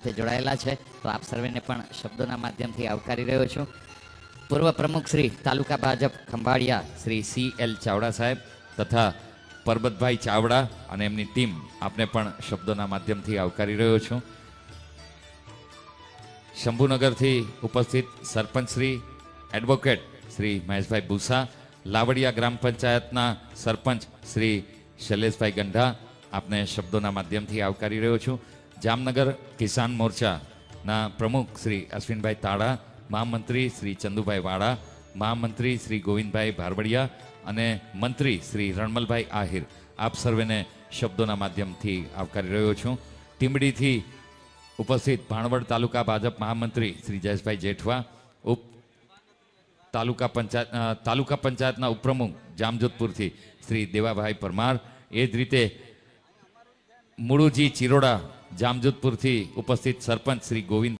જોડાયેલા છે, તો આપ સર્વેને પણ શબ્દોના માધ્યમથી આવકારી રહ્યો છું. પૂર્વ પ્રમુખ શ્રી તાલુકા ભાજપ ખંભાળિયા શ્રી CL ચાવડા સાહેબ તથા પરબતભાઈ ચાવડા અને એમની ટીમ આપને પણ શબ્દોના માધ્યમથી આવકારી રહ્યો છું. શંભુનગરથી ઉપસ્થિત સરપંચ શ્રી એડવોકેટ શ્રી મહેશભાઈ ભૂસા, લાવડિયા ગ્રામ પંચાયતના સરપંચ શ્રી શૈલેષભાઈ ગંઢા આપને શબ્દોના માધ્યમથી આવકારી રહ્યો છું. જામનગર કિસાન મોરચાના પ્રમુખ શ્રી અશ્વિનભાઈ તાડા, મહામંત્રી શ્રી ચંદુભાઈ વાડા, મહામંત્રી શ્રી ગોવિંદભાઈ ભારવડિયા અને મંત્રી શ્રી રણમલભાઈ આહિર આપ સર્વેને શબ્દોના માધ્યમથી આવકારી રહ્યો છું. ટીમડીથી ઉપસ્થિત ભાણવડ તાલુકા ભાજપ મહામંત્રી શ્રી જયેશભાઈ જેઠવા, તાલુકા પંચાયતના ઉપપ્રમુખ જામજોધપુરથી શ્રી દેવાભાઈ પરમાર, એ જ રીતે મુળુજી ચિરોડા જામજોધપુરથી ઉપસ્થિત સરપંચ શ્રી ગોવિંદ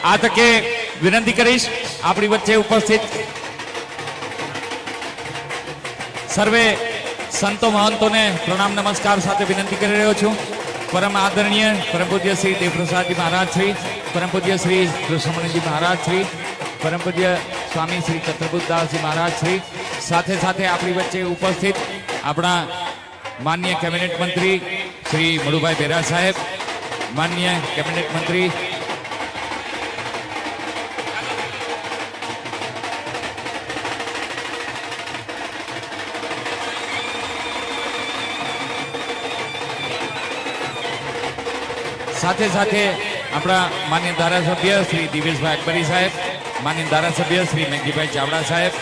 આ તકે વિનંતી કરીશ આપણી વચ્ચે ઉપસ્થિત સર્વે સંતો મહંતોને પ્રણામ નમસ્કાર સાથે વિનંતી કરી રહ્યો છું. પરમ આદરણીય પરમ પૂજ્ય શ્રી દેવપ્રસાદજી મહારાજ શ્રી, પરમ પૂજ્ય શ્રી કૃષ્ણમણીજી મહારાજ શ્રી, પરમ પૂજ્ય સ્વામી શ્રી ચંદ્રબુદ્ધદાસજી મહારાજ શ્રી, સાથે સાથે આપણી વચ્ચે ઉપસ્થિત આપણા માનનીય કેબિનેટ મંત્રી શ્રી મડુભાઈ બેરા સાહેબ, માનનીય કેબિનેટ મંત્રી સાથે સાથે આપણા માન્ય ધારાસભ્ય શ્રી દિવેશભાઈ અકબરી સાહેબ, માન્ય ધારાસભ્ય શ્રી મેઘજીભાઈ ચાવડા સાહેબ,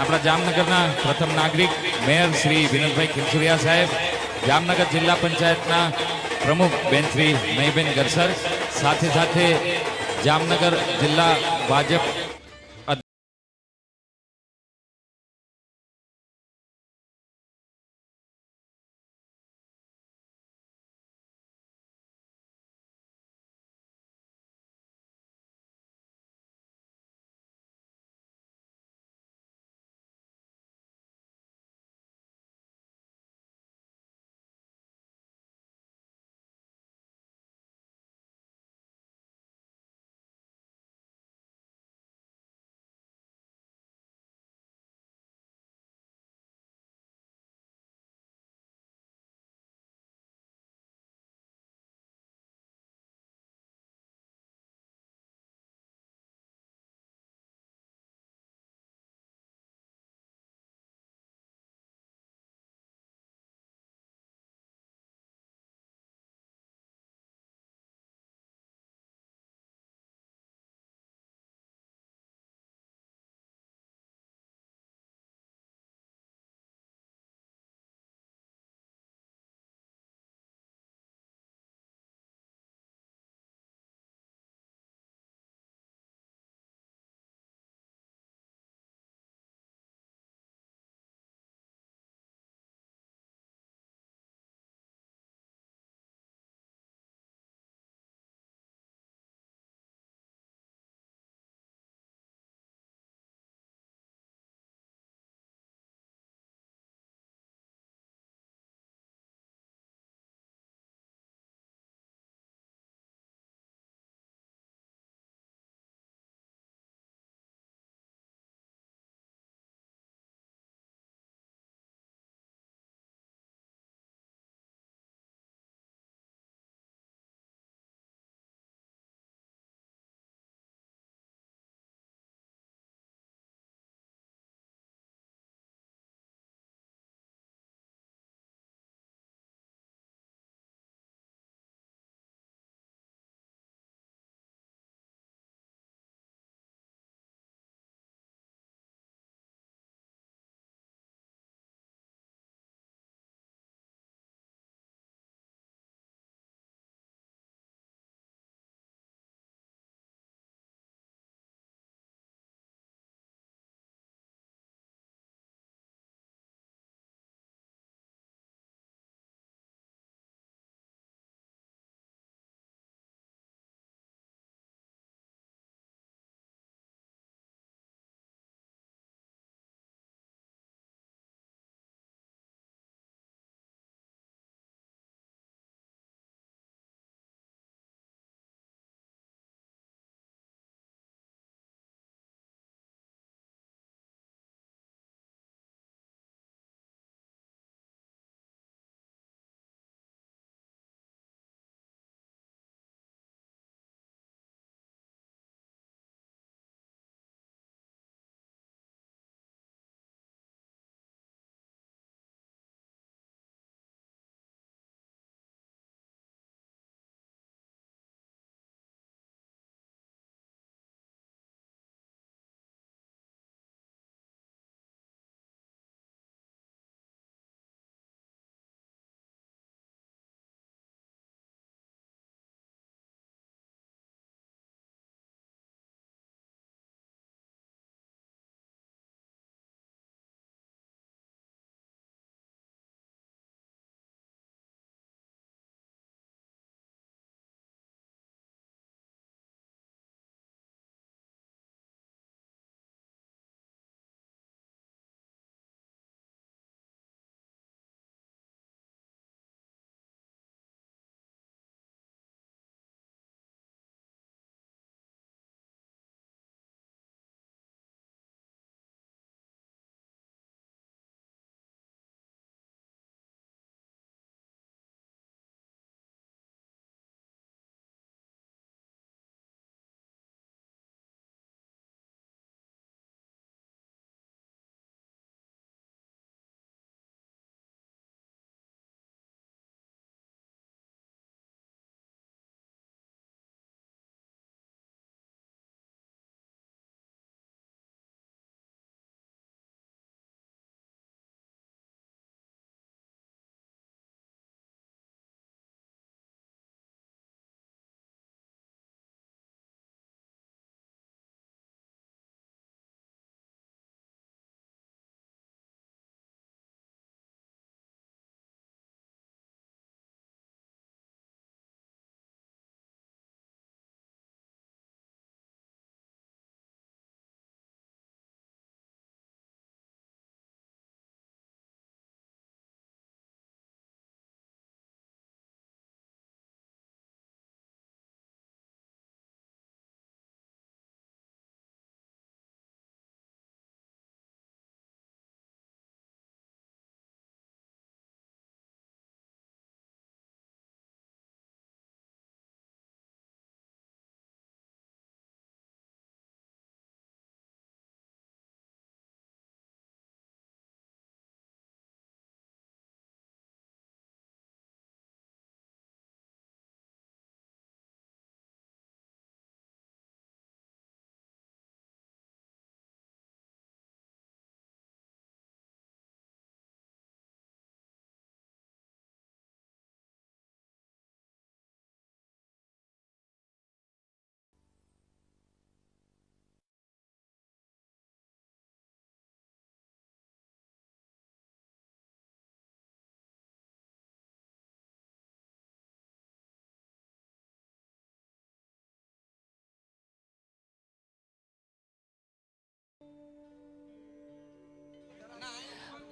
આપણા જામનગરના પ્રથમ નાગરિક મેયર શ્રી વિનોદભાઈ ખીમસુરિયા સાહેબ, જામનગર જિલ્લા પંચાયતના પ્રમુખ બેન શ્રી મહીબેન ગરસર, સાથે સાથે જામનગર જિલ્લા ભાજપ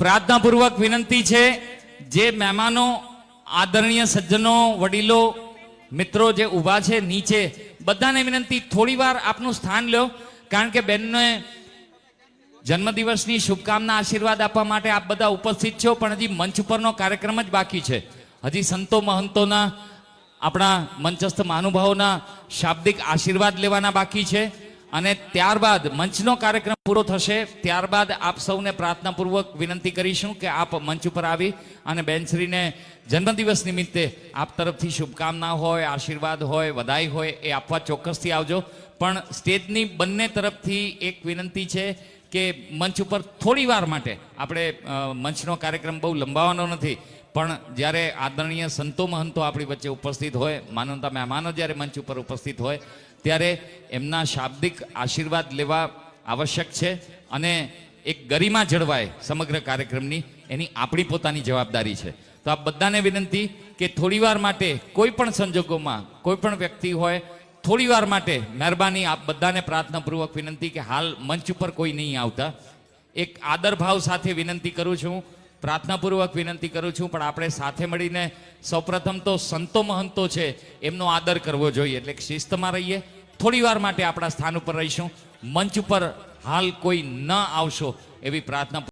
પ્રાર્થનાપૂર્વક વિનંતી છે, જે મહેમાનો, આદરણીય સજ્જનો, વડીલો, મિત્રો જે ઊભા છે નીચે, બધાને વિનંતી થોડી વાર આપનું સ્થાન લો, કારણ કે બેનને જન્મદિવસની શુભકામના આશીર્વાદ આપવા માટે આપ બધા ઉપસ્થિત છો, પણ હજી મંચ ઉપરનો કાર્યક્રમ જ બાકી છે. હજી સંતો મહંતોના, આપણા મંચસ્થ મહાનુભાવોના શાબ્દિક આશીર્વાદ લેવાના બાકી છે, અને ત્યારબાદ મંચનો કાર્યક્રમ પૂરો થશે. ત્યારબાદ આપ સૌને પ્રાર્થનાપૂર્વક વિનંતી કરીશું કે આપ મંચ ઉપર આવી અને બેનશ્રીને જન્મદિવસ નિમિત્તે આપ તરફથી શુભકામના હોય, આશીર્વાદ હોય, વધાઈ હોય એ આપવા ચોક્કસથી આવજો. પણ સ્ટેજની બંને તરફથી એક વિનંતી છે કે મંચ ઉપર થોડી વાર માટે આપણે મંચનો કાર્યક્રમ બહુ લંબાવવાનો નથી, પણ જ્યારે આદરણીય સંતો મહંતો આપણી વચ્ચે ઉપસ્થિત હોય, માનવતા મહેમાનો જ્યારે મંચ ઉપર ઉપસ્થિત હોય, ત્યારે એમના શાબ્દિક આશીર્વાદ લેવા આવશ્યક છે, અને એક ગરિમા જળવાય સમગ્ર કાર્યક્રમની, એની આપણી પોતાની જવાબદારી છે. તો આ બધાને વિનંતી કે થોડી વાર માટે, કોઈ પણ સંજોગોમાં કોઈ પણ વ્યક્તિ હોય, થોડી વાર માટે મહેરબાની આપ બધાને પ્રાર્થનાપૂર્વક વિનંતી કે હાલ મંચ ઉપર કોઈ નહીં આવતા. એક આદર ભાવ સાથે વિનંતી કરું છું, પ્રાર્થનાપૂર્વક વિનંતી કરું છું, પણ આપણે સાથે મળીને સૌપ્રથમ તો સંતો મહંતો છે એમનો આદર કરવો જોઈએ, એટલે શિસ્તમાં રહીએ. થોડી વાર માટે આપણા સ્થાન ઉપર રહીશું. મંચ ઉપર હાલ કોઈ ન આવશો એવી પ્રાર્થના.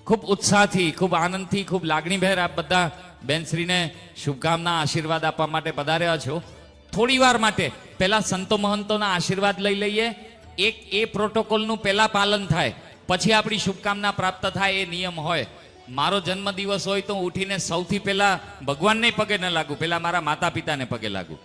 ખૂબ ઉત્સાહથી, ખૂબ આનંદથી, ખૂબ લાગણીભેર આપ બધા બેનશ્રીને શુભકામના આશીર્વાદ આપવા માટે પધાર્યા છો. થોડી વાર માટે પહેલા સંતો મહંતોના આશીર્વાદ લઈ લઈએ. એક એ પ્રોટોકોલનું પહેલા પાલન થાય, પછી આપણી શુભકામના પ્રાપ્ત થાય, એ નિયમ હોય. મારો જન્મદિવસ હોય તો ઉઠીને સૌથી પહેલા ભગવાનને પગે ન લાગુ, પહેલા મારા માતા પિતાને પગે લાગુ.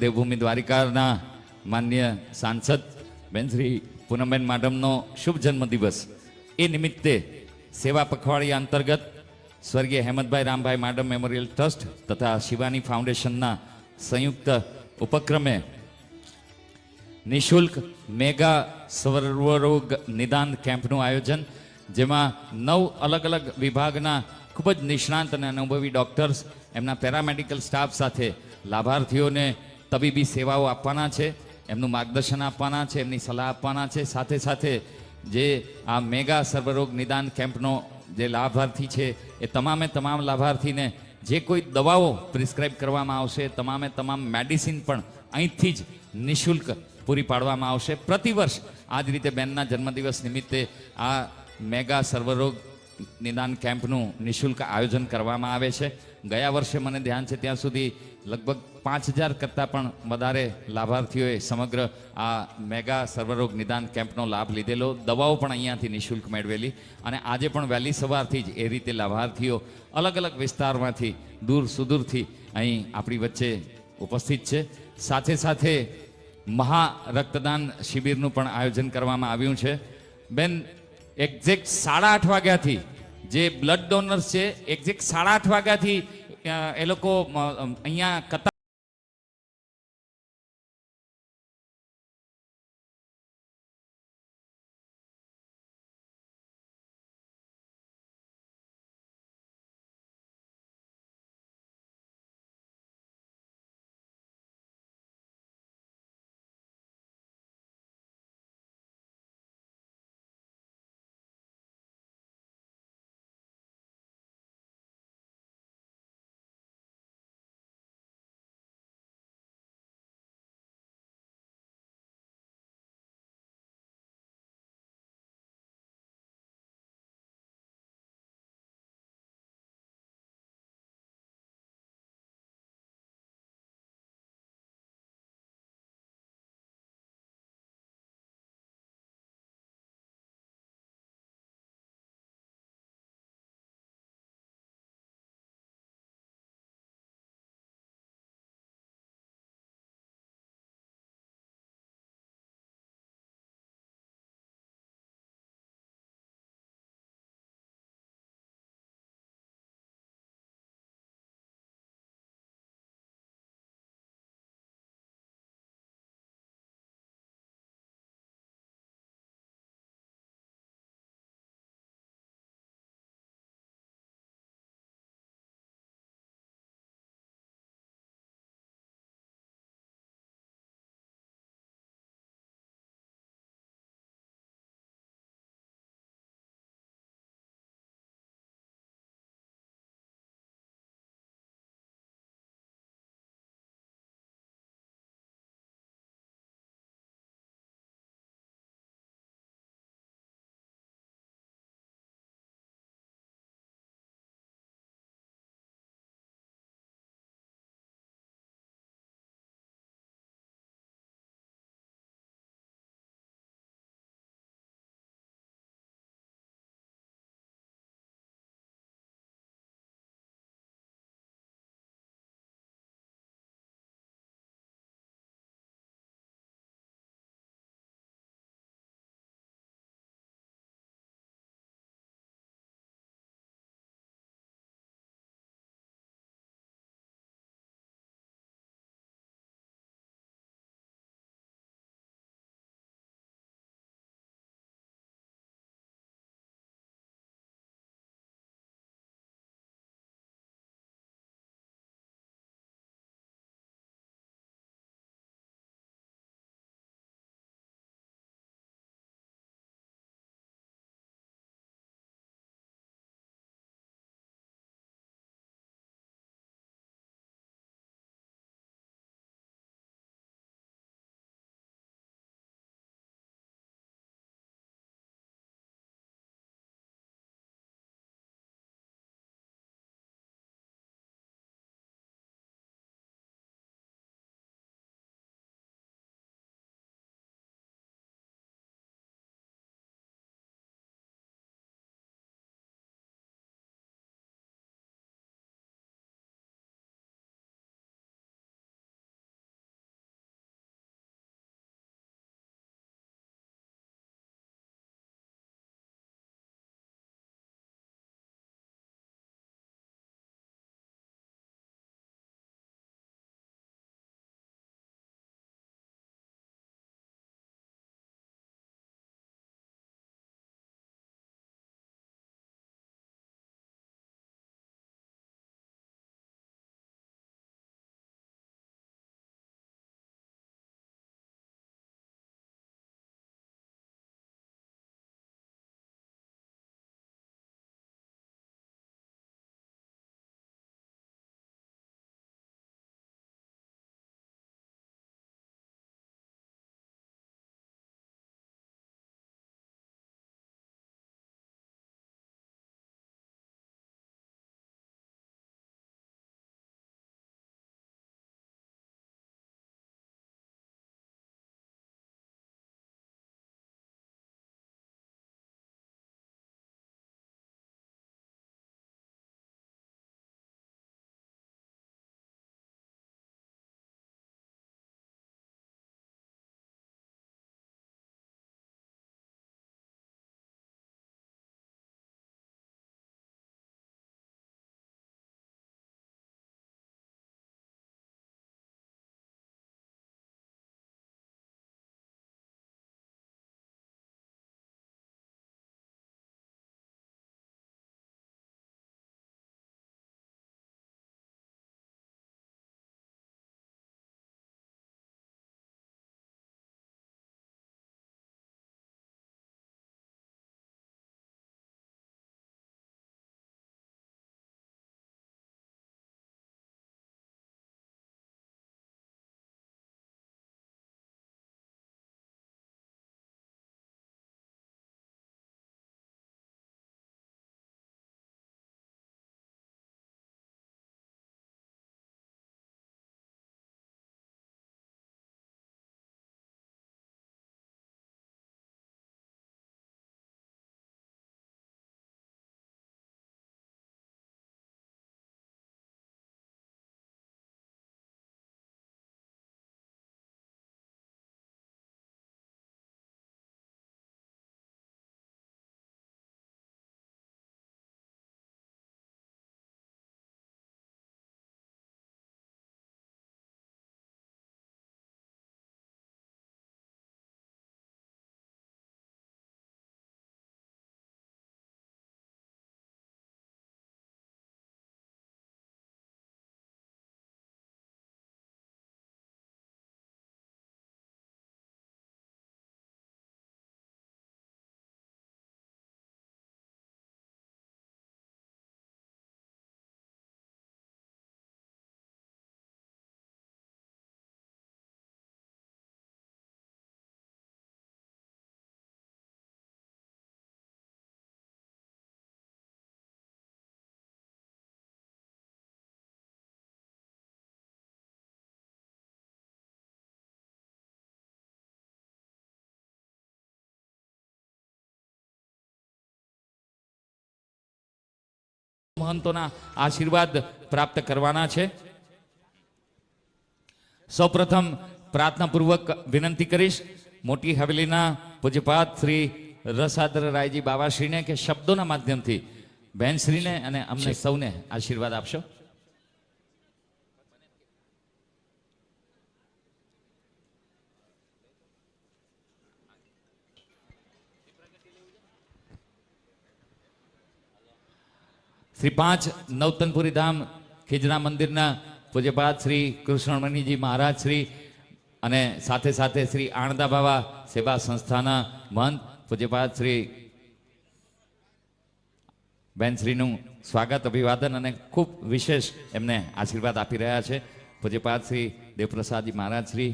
દેવભૂમિ દ્વારિકાના માન્ય સાંસદ બેન શ્રી પૂનમબેન માડમનો શુભ જન્મદિવસ એ નિમિત્તે સેવા પખવાડિયા અંતર્ગત સ્વર્ગીય હેમંતભાઈ રામભાઈ માડમ મેમોરિયલ ટ્રસ્ટ તથા શિવાની ફાઉન્ડેશનના સંયુક્ત ઉપક્રમે નિઃશુલ્ક મેગા સર્વરોગ નિદાન કેમ્પનું આયોજન, જેમાં 9 અલગ અલગ વિભાગના ખૂબ જ નિષ્ણાંત અને અનુભવી ડૉક્ટર્સ એમના પેરામેડિકલ સ્ટાફ સાથે લાભાર્થીઓને તબીબી સેવાઓ આપવાના છે, એમનું માર્ગદર્શન આપવાના છે, એમની સલાહ આપવાના છે. સાથે સાથે જે આ મેગા સર્વરોગ નિદાન કેમ્પનો જે લાભાર્થી છે એ તમામ લાભાર્થીને જે કોઈ દવાઓ પ્રિસ્ક્રાઇબ કરવામાં આવશે, તમામ મેડિસિન પણ અહીંથી જ નિઃશુલ્ક પૂરી પાડવામાં આવશે. પ્રતિવર્ષ આ જ રીતે બેનના જન્મદિવસ નિમિત્તે આ મેગા સર્વરોગ નિદાન કેમ્પનું નિઃશુલ્ક આયોજન કરવામાં આવે છે. ગયા વર્ષે મને ધ્યાન છે ત્યાં સુધી લગભગ 5000 કરતાં પણ વધારે લાભાર્થીઓએ સમગ્ર આ મેગા સર્વરોગ નિદાન કેમ્પનો લાભ લીધેલો, દવાઓ પણ અહીંયાથી નિઃશુલ્ક મેળવેલી. અને આજે પણ વહેલી સવારથી જ એ રીતે લાભાર્થીઓ અલગ અલગ વિસ્તારમાંથી દૂર સુદૂરથી અહીં આપણી વચ્ચે ઉપસ્થિત છે. સાથે સાથે મહા રક્તદાન શિબિરનું પણ આયોજન કરવામાં આવ્યું છે. બેન, એક્ઝેક્ટ 8:30 વાગ્યાથી જે બ્લડ ડોનર્સ છે, એક્ઝેક્ટ 8:30 વાગ્યાથી એ લોકો અહીંયા કતાર મહંતોના આશીર્વાદ પ્રાપ્ત કરવાના છે. સૌપ્રથમ પ્રાર્થનાપૂર્વક વિનંતી કરીશ મોટી હવેલીના પૂજ્યપાદ શ્રી રસાદ્ર રાયજી બાવાશ્રીને કે શબ્દોના માધ્યમથી બહેનશ્રીને અને અમને સૌને આશીર્વાદ આપશો. શ્રી 5 નવતનપુરી ધામ ખીજણા મંદિરના પૂજ્યપાદ શ્રી કૃષ્ણમણીજી મહારાજ શ્રી અને સાથે સાથે શ્રી આણંદા બાવા સેવા સંસ્થાના મહંત પૂજ્યપાદ શ્રી બેનશ્રીનું સ્વાગત અભિવાદન અને ખૂબ વિશેષ એમને આશીર્વાદ આપી રહ્યા છે. પૂજ્યપાદ શ્રી દેવપ્રસાદજી મહારાજ શ્રી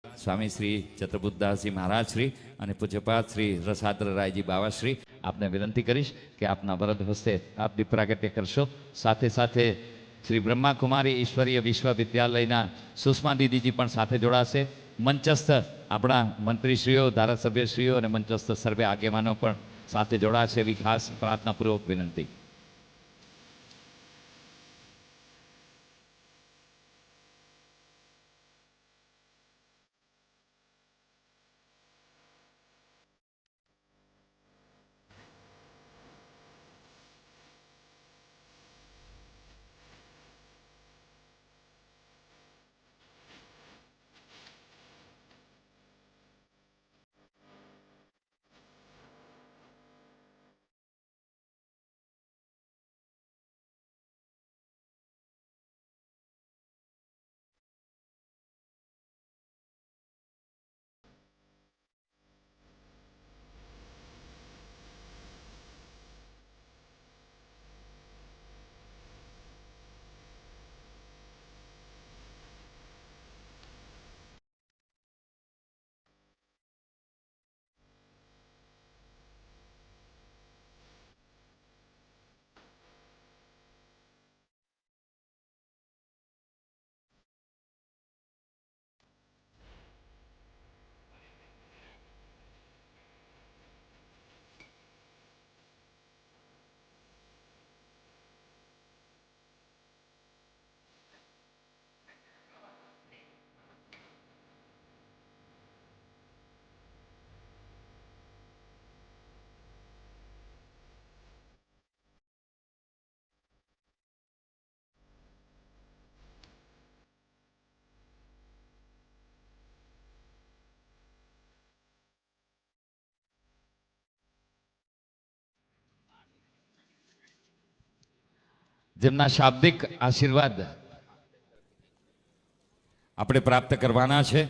સ્વામી શ્રી ચતુર્બુદ્ધદાસજી મહારાજ શ્રી અને પૂજ્યપાદ શ્રી રસાદ્ર રાયજી બાવાશ્રી આપને વિનંતી કરીશ કે આપના વરદ હસ્તે આપ દીપ પ્રાગટ્ય કરશો. સાથે સાથે શ્રી બ્રહ્માકુમારી ઈશ્વરીય વિશ્વવિદ્યાલયના સુષ્મા દીદીજી પણ સાથે જોડાશે. મંચસ્થ આપણા મંત્રીશ્રીઓ ધારાસભ્યશ્રીઓ અને મંચસ્થ સર્વે આગેવાનો પણ સાથે જોડાશે એવી ખાસ પ્રાર્થનાપૂર્વક વિનંતી. જેમના શાબ્દિક આશીર્વાદ આપણે પ્રાપ્ત કરવાના છે.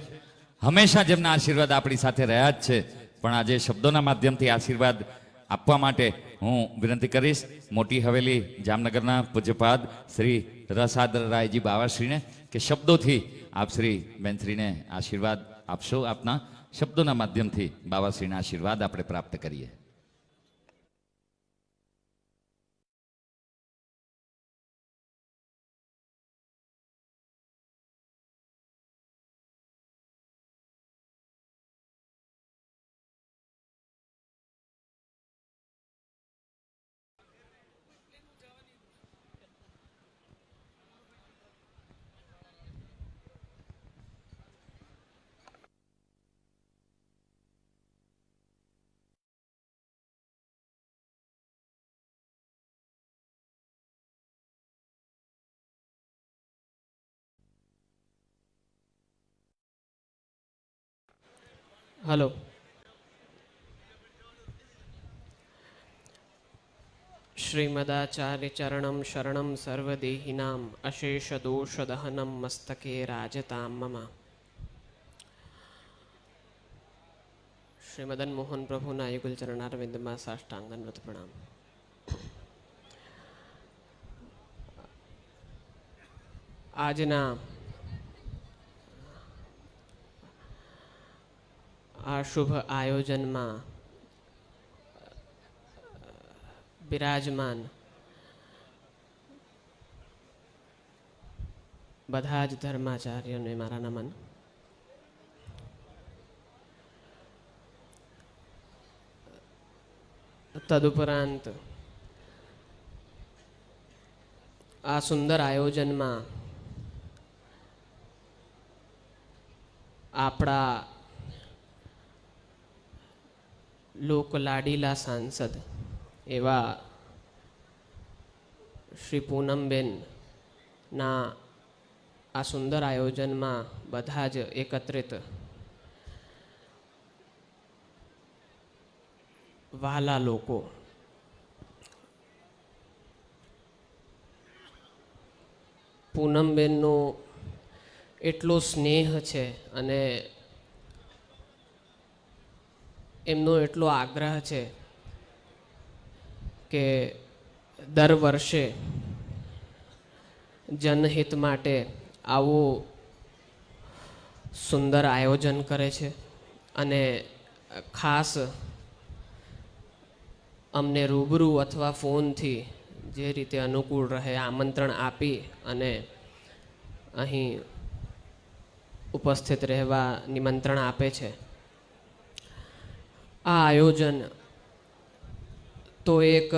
હંમેશા જેમના આશીર્વાદ આપણી સાથે રહ્યા જ છે, પણ આજે શબ્દોના માધ્યમથી આશીર્વાદ આપવા માટે હું વિનંતી કરીશ મોટી હવેલી જામનગરના પૂજ્યપાદ શ્રી રસાદર રાયજી બાવાશ્રીને કે શબ્દોથી આપ શ્રી બેનશ્રીને આશીર્વાદ આપશો. આપના શબ્દોના માધ્યમથી બાવાશ્રીના આશીર્વાદ આપણે પ્રાપ્ત કરીએ. હલો. શ્રીમદાચાર્ય ચરણમ શરણમ સર્વદેહિનામ અશેષ દોષ દહનમ મસ્તકે રાજતામ મમ. શ્રી મદન મોહન પ્રભુના યુગલ ચરણારવિંદમાં સાષ્ટાંગનવત પ્રણામ. આજના આ શુભ આયોજનમાં બિરાજમાન બધા જ ધર્માચાર્યોને મારા નમન. તદુપરાંત આ સુંદર આયોજનમાં આપણા લોકલાડીલા સાંસદ એવા શ્રી પૂનમબેનના આ સુંદર આયોજનમાં બધા જ એકત્રિત વહાલા લોકો, પૂનમબેનનો એટલો સ્નેહ છે અને એમનો એટલો આગ્રહ છે કે દર વર્ષે જનહિત માટે આવું સુંદર આયોજન કરે છે અને ખાસ અમને રૂબરૂ અથવા ફોનથી જે રીતે અનુકૂળ રહે આમંત્રણ આપી અને અહીં ઉપસ્થિત રહેવા નિમંત્રણ આપે છે. આ આયોજન તો એક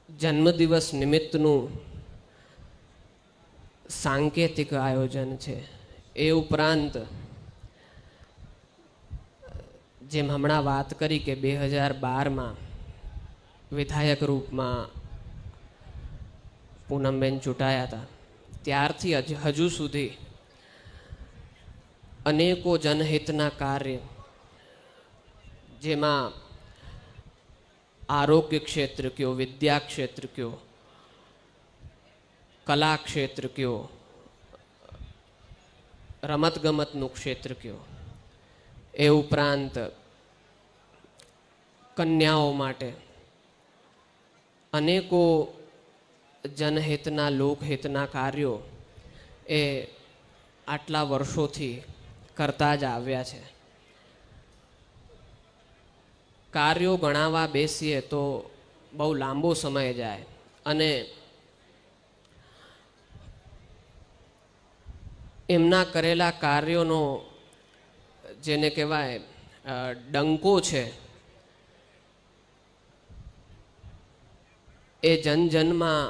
જન્મદિવસ નિમિત્તનું સાંકેતિક આયોજન છે. એ ઉપરાંત જેમ હમણાં વાત કરી કે 2012માં વિધાયક રૂપમાં પૂનમબેન ચૂંટાયા હતા, ત્યારથી હજુ સુધી અનેકો જનહિતના કાર્ય, જેમાં આરોગ્ય ક્ષેત્ર કયો, વિદ્યા ક્ષેત્ર કયો, કલા ક્ષેત્ર કયો, રમતગમતનું ક્ષેત્ર કયો, એ ઉપરાંત કન્યાઓ માટે અનેકો જનહિતના લોકહિતના કાર્યો એ આટલા વર્ષોથી કરતા જ આવ્યા છે. કાર્યો ગણાવવા બેસીએ તો બહુ લાંબો સમય જાય અને એમના કરેલા કાર્યોનો જેને કહેવાય ડંકો છે એ જનજનમાં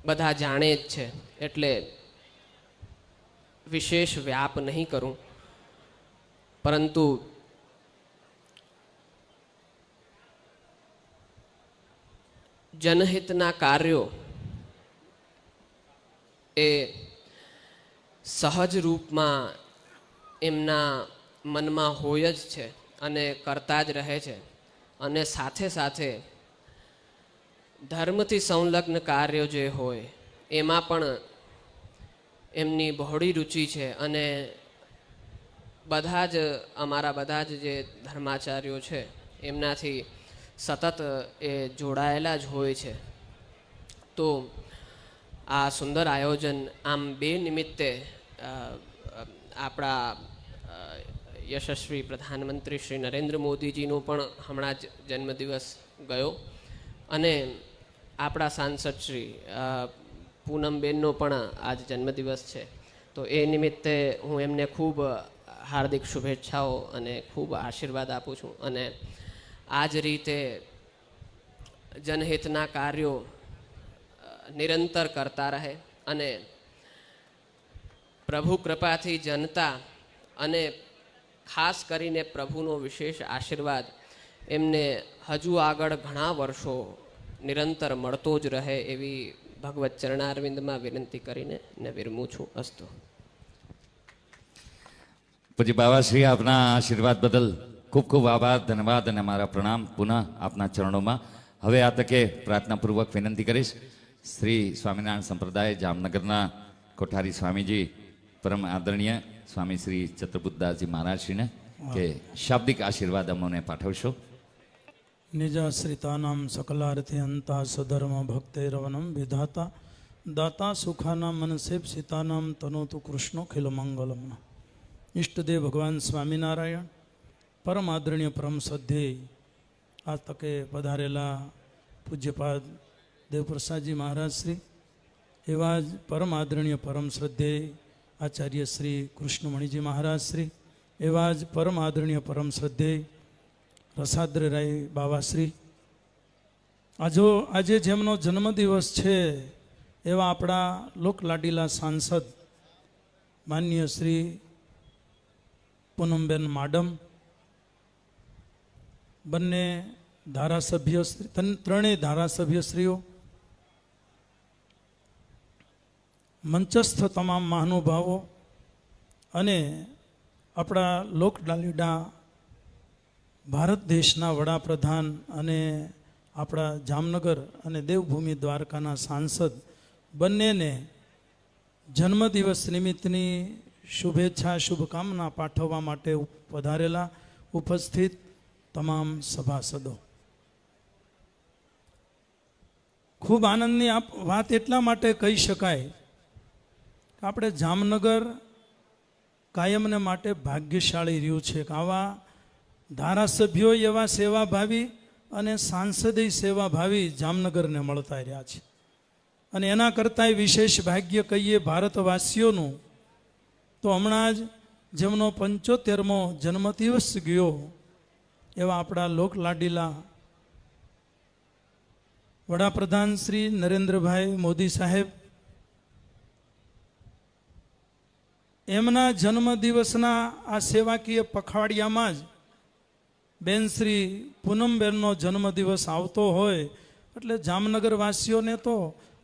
બધા જાણે જ છે, એટલે વિશેષ વ્યાપ નહીં કરું. પરંતુ જનહિતના કાર્યો એ સહજ રૂપમાં એમના મનમાં હોય જ છે અને કરતા જ રહે છે. અને સાથે સાથે ધર્મથી સંલગ્ન કાર્યો જે હોય એમાં પણ એમની બહોળી રુચિ છે અને અમારા બધા જ જે ધર્માચાર્યો છે એમનાથી સતત એ જોડાયેલા જ હોય છે. તો આ સુંદર આયોજન આમ બે નિમિત્તે આપણા યશસ્વી પ્રધાનમંત્રી શ્રી નરેન્દ્ર મોદીજીનો પણ હમણાં જ જન્મદિવસ ગયો અને આપણા સાંસદ શ્રી પૂનમબેનનો પણ આજ જન્મદિવસ છે. તો એ નિમિત્તે હું એમને ખૂબ હાર્દિક શુભેચ્છાઓ અને ખૂબ આશીર્વાદ આપું છું અને આ જ રીતે જનહિતના કાર્યો નિરંતર કરતા રહે અને પ્રભુ કૃપાથી જનતા અને ખાસ કરીને પ્રભુનો વિશેષ આશીર્વાદ એમને હજુ આગળ ઘણા વર્ષો નિરંતર મળતો જ રહે એવી ભગવત ચરણારવિંદમાં વિનંતી કરીને વિરમું છું. અસ્તુ. પછી બાવાશ્રી આપના આશીર્વાદ બદલ ખૂબ ખૂબ આભાર, ધન્યવાદ અને મારા પ્રણામ પુનઃ આપના ચરણોમાં. હવે આ તકે પ્રાર્થનાપૂર્વક વિનંતી કરીશ શ્રી સ્વામિનારાયણ સંપ્રદાય જામનગરના કોઠારી સ્વામીજી પરમ આદરણીય સ્વામી શ્રી ચતુર્બુદ્ધદાસજી મહારાજશ્રીને કે શાબ્દિક આશીર્વાદ અમને પાઠવશો. નિજાશ્રિતાનામ સકલાર્થી અંતા સધર્મ ભક્તૈરવનમ વિધાતા દાતા સુખાનામ મનસેપ્સિતાનામ તનોતુ કૃષ્ણો ખિલ મંગલમ. ઈષ્ટદેવ ભગવાન સ્વામિનારાયણ પરમ આદરણીય પરમ શ્રદ્ધેય આ તકે પધારેલા પૂજ્યપાદ દેવપ્રસાદજી મહારાજશ્રી, એવા જ પરમ આદરણીય પરમ શ્રદ્ધેય આચાર્ય શ્રી કૃષ્ણમણીજી મહારાજશ્રી, એવા જ પરમ આદરણીય પરમ શ્રદ્ધેય રસાદ્રરાય બાવાશ્રી, આજે જેમનો જન્મદિવસ છે એવા આપણા લોકલાડીલા સાંસદ માનનીય શ્રી પૂનમબેન માડમ, બંને ધારાસભ્ય ત્રણેય ધારાસભ્યશ્રીઓ, મંચસ્થ તમામ મહાનુભાવો અને આપણા લોકલાડીલા ભારત દેશના વડાપ્રધાન અને આપણા જામનગર અને દેવભૂમિ દ્વારકાના સાંસદ બંનેને જન્મદિવસ નિમિત્તની શુભેચ્છા શુભકામના પાઠવવા માટે પધારેલા ઉપસ્થિત તમામ સભાસદો, ખૂબ આનંદની વાત એટલા માટે કહી શકાય કે આપણે જામનગર કાયમને માટે ભાગ્યશાળી રહ્યું છે કે આવા ધારાસભ્યો એવા સેવાભાવી અને સાંસદય સેવાભાવી જામનગરને મળતા રહ્યા છે. અને એના કરતાંય વિશેષ ભાગ્ય કહીએ ભારતવાસીઓનું તો હમણાં જ જેમનો 75મો જન્મદિવસ ગયો એવા આપણા લોકલાડીલા વડાપ્રધાન શ્રી નરેન્દ્રભાઈ મોદી સાહેબ, એમના જન્મદિવસના આ સેવાકીય પખવાડિયામાં જ બેન શ્રી પૂનમબેનનો જન્મદિવસ આવતો હોય એટલે જામનગર વાસીઓને તો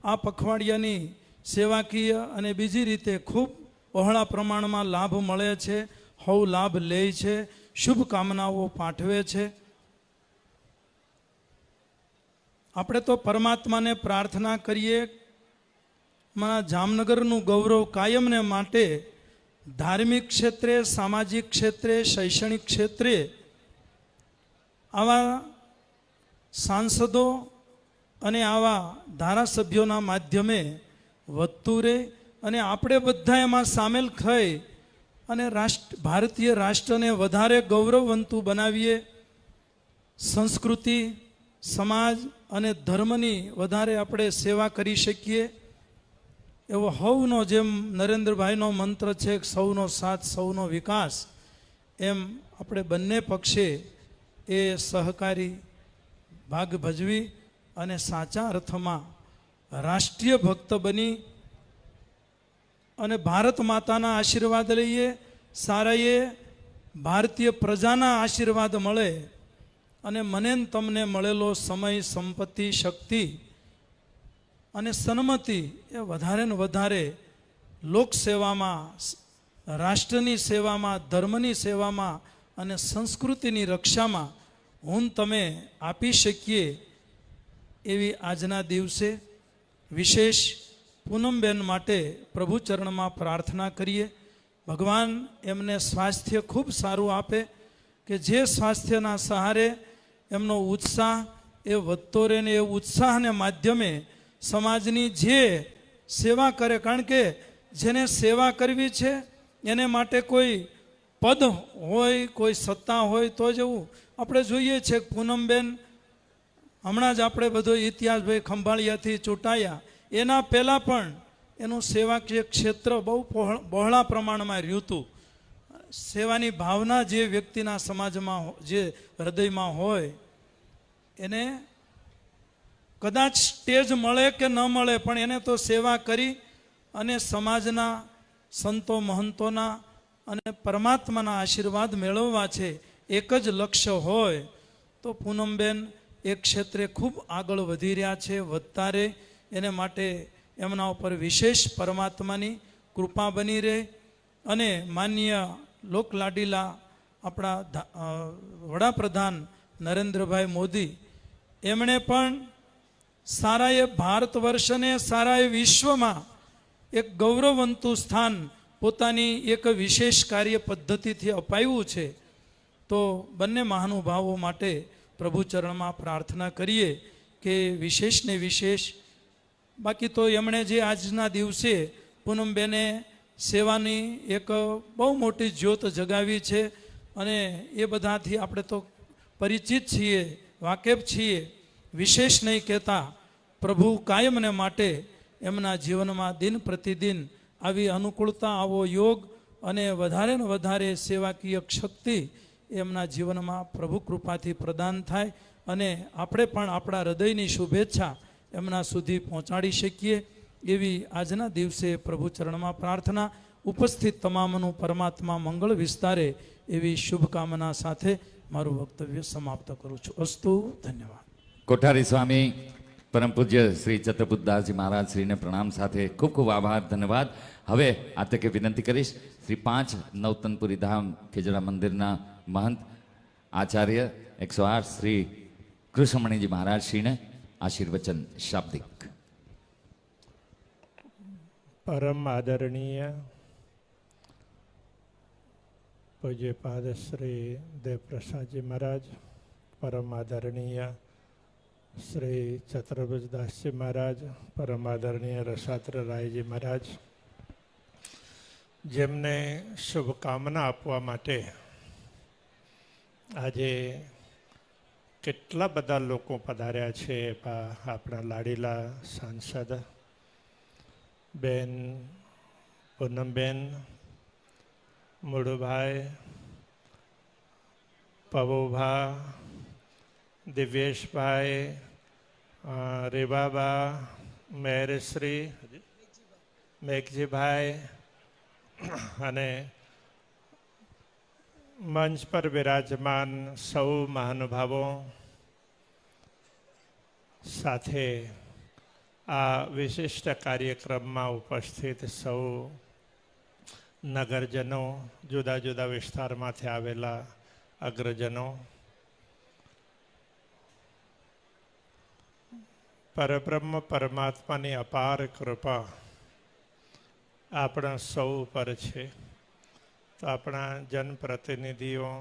આ પખવાડિયાની સેવાકીય અને બીજી રીતે ખૂબ બહોળા પ્રમાણમાં લાભ મળે છે, હવ લાભ લે છે, શુભકામનાઓ પાઠવે છે. આપણે તો પરમાત્માને પ્રાર્થના કરીએ મારા જામનગરનું ગૌરવ કાયમને માટે ધાર્મિક ક્ષેત્રે, સામાજિક ક્ષેત્રે, શૈક્ષણિક ક્ષેત્રે આવા સાંસદો અને આવા ધારાસભ્યોના માધ્યમે વધતું રહે અને આપણે બધા એમાં સામેલ થઈ અને ભારતીય રાષ્ટ્રને વધારે ગૌરવવંતું બનાવીએ, સંસ્કૃતિ, સમાજ અને ધર્મની વધારે આપણે સેવા કરી શકીએ. એવો હવનો જેમ નરેન્દ્રભાઈનો મંત્ર છે સૌનો સાથ સૌનો વિકાસ, એમ આપણે બંને પક્ષે એ સહકારી ભાગ ભજવી અને સાચા અર્થમાં રાષ્ટ્રીય ભક્ત બની અને ભારત માતાના આશીર્વાદ લઈએ, સારાએ ભારતીય પ્રજાના આશીર્વાદ મળે અને મને તમને મળેલો સમય, સંપત્તિ, શક્તિ અને સન્મતિ એ વધારે ને વધારે લોકસેવામાં, રાષ્ટ્રની સેવામાં, ધર્મની સેવામાં અને સંસ્કૃતિની રક્ષામાં હું તમે આપી શકીએ એવી આજના દિવસે વિશેષ પૂનમબેન માટે પ્રભુ ચરણમાં પ્રાર્થના કરીએ. ભગવાન એમને સ્વાસ્થ્ય ખૂબ સારું આપે, કે જે સ્વાસ્થ્યના સહારે એમનો ઉત્સાહ એ વધતો રહે ને એ ઉત્સાહને માધ્યમે સમાજની જે સેવા કરે. કારણ કે જેને સેવા કરવી છે એને માટે કોઈ પદ હોય, કોઈ સત્તા હોય તો જ એવું. આપણે જોઈએ છે કે પૂનમબેન હમણાં જ આપણે બધો ઇતિહાસ ભાઈ ખંભાળિયાથી ચૂંટાયા, એના પહેલાં પણ એનું સેવાકીય ક્ષેત્ર બહુ બહોળા પ્રમાણમાં રહ્યું હતું. સેવાની ભાવના જે વ્યક્તિના સમાજમાં જે હૃદયમાં હોય એને કદાચ સ્ટેજ મળે કે ન મળે પણ એને તો સેવા કરી અને સમાજના સંતો મહંતોના અને પરમાત્માના આશીર્વાદ મેળવવા છે, એક જ લક્ષ્ય હોય તો પૂનમબેન એ ક્ષેત્રે ખૂબ આગળ વધી રહ્યા છે, વધતા રહે. એને માટે એમના ઉપર વિશેષ પરમાત્માની કૃપા બની રહે. અને માનનીય લોકલાડીલા આપણા વડાપ્રધાન નરેન્દ્રભાઈ મોદી એમણે પણ સારાએ ભારત વર્ષને સારાએ વિશ્વમાં એક ગૌરવવંતું સ્થાન પોતાની એક વિશેષ કાર્ય પદ્ધતિથી અપાવ્યું છે. તો બંને મહાનુભાવો માટે પ્રભુ ચરણમાં પ્રાર્થના કરીએ કે વિશેષ ને વિશેષ. બાકી તો એમણે જે આજના દિવસે પૂનમબેને સેવાની એક બહુ મોટી જ્યોત જગાવી છે અને એ બધાથી આપણે તો પરિચિત છીએ, વાકેફ છીએ. વિશેષ નહીં કહેતા, પ્રભુ કાયમને માટે એમના જીવનમાં દિન પ્રતિદિન આવી અનુકૂળતા, આવો યોગ અને વધારે ને વધારે સેવાકીય શક્તિ એમના જીવનમાં પ્રભુ કૃપાથી પ્રદાન થાય અને આપણે પણ આપણા હૃદયની શુભેચ્છા એમના સુધી પહોંચાડી શકીએ એવી આજના દિવસે પ્રભુ ચરણમાં પ્રાર્થના. ઉપસ્થિત તમામનું પરમાત્મા મંગળ વિસ્તારે એવી શુભકામના સાથે મારું વક્તવ્ય સમાપ્ત કરું છું. અસ્તુ. ધન્યવાદ. કોઠારી સ્વામી પરમ પૂજ્ય શ્રી ચતુર્બુદ્ધદાસજી મહારાજ શ્રીને પ્રણામ સાથે ખૂબ ખૂબ આભાર, ધન્યવાદ. હવે આ તકે વિનંતી કરીશ શ્રી 5 નવતનપુરી ધામ ખીજડા મંદિરના મહંત આચાર્ય 108 શ્રી કૃષ્ણમણીજી મહારાજ શ્રીને આશીર્વચન શાબ્દિક. પરમ આદરણીય પૂજ્યપાદ શ્રી દેવપ્રસાદજી મહારાજ, પરમ આદરણીય શ્રી ચતુર્બુદ્ધદાસજી મહારાજ, પરમ આદરણીય રસાત્ર રાયજી મહારાજ, જેમને શુભકામના આપવા માટે આજે કેટલા બધા લોકો પધાર્યા છે. આપણા લાડીલા સાંસદ બેન પૂનમબેન, મુળુભાઈ, પવુભા, દિવ્યેશભાઈ, રેવાબા, મેરશ્રી, મેઘજીભાઈ અને મંચ પર વિરાજમાન સૌ મહાનુભાવો, સાથે આ વિશિષ્ટ કાર્યક્રમમાં ઉપસ્થિત સૌ નગરજનો, જુદા જુદા વિસ્તારમાંથી આવેલા અગ્રજનો, પરબ્રહ્મ પરમાત્માની અપાર કૃપા આપણા સૌ પર છે. તો આપણા જનપ્રતિનિધિઓ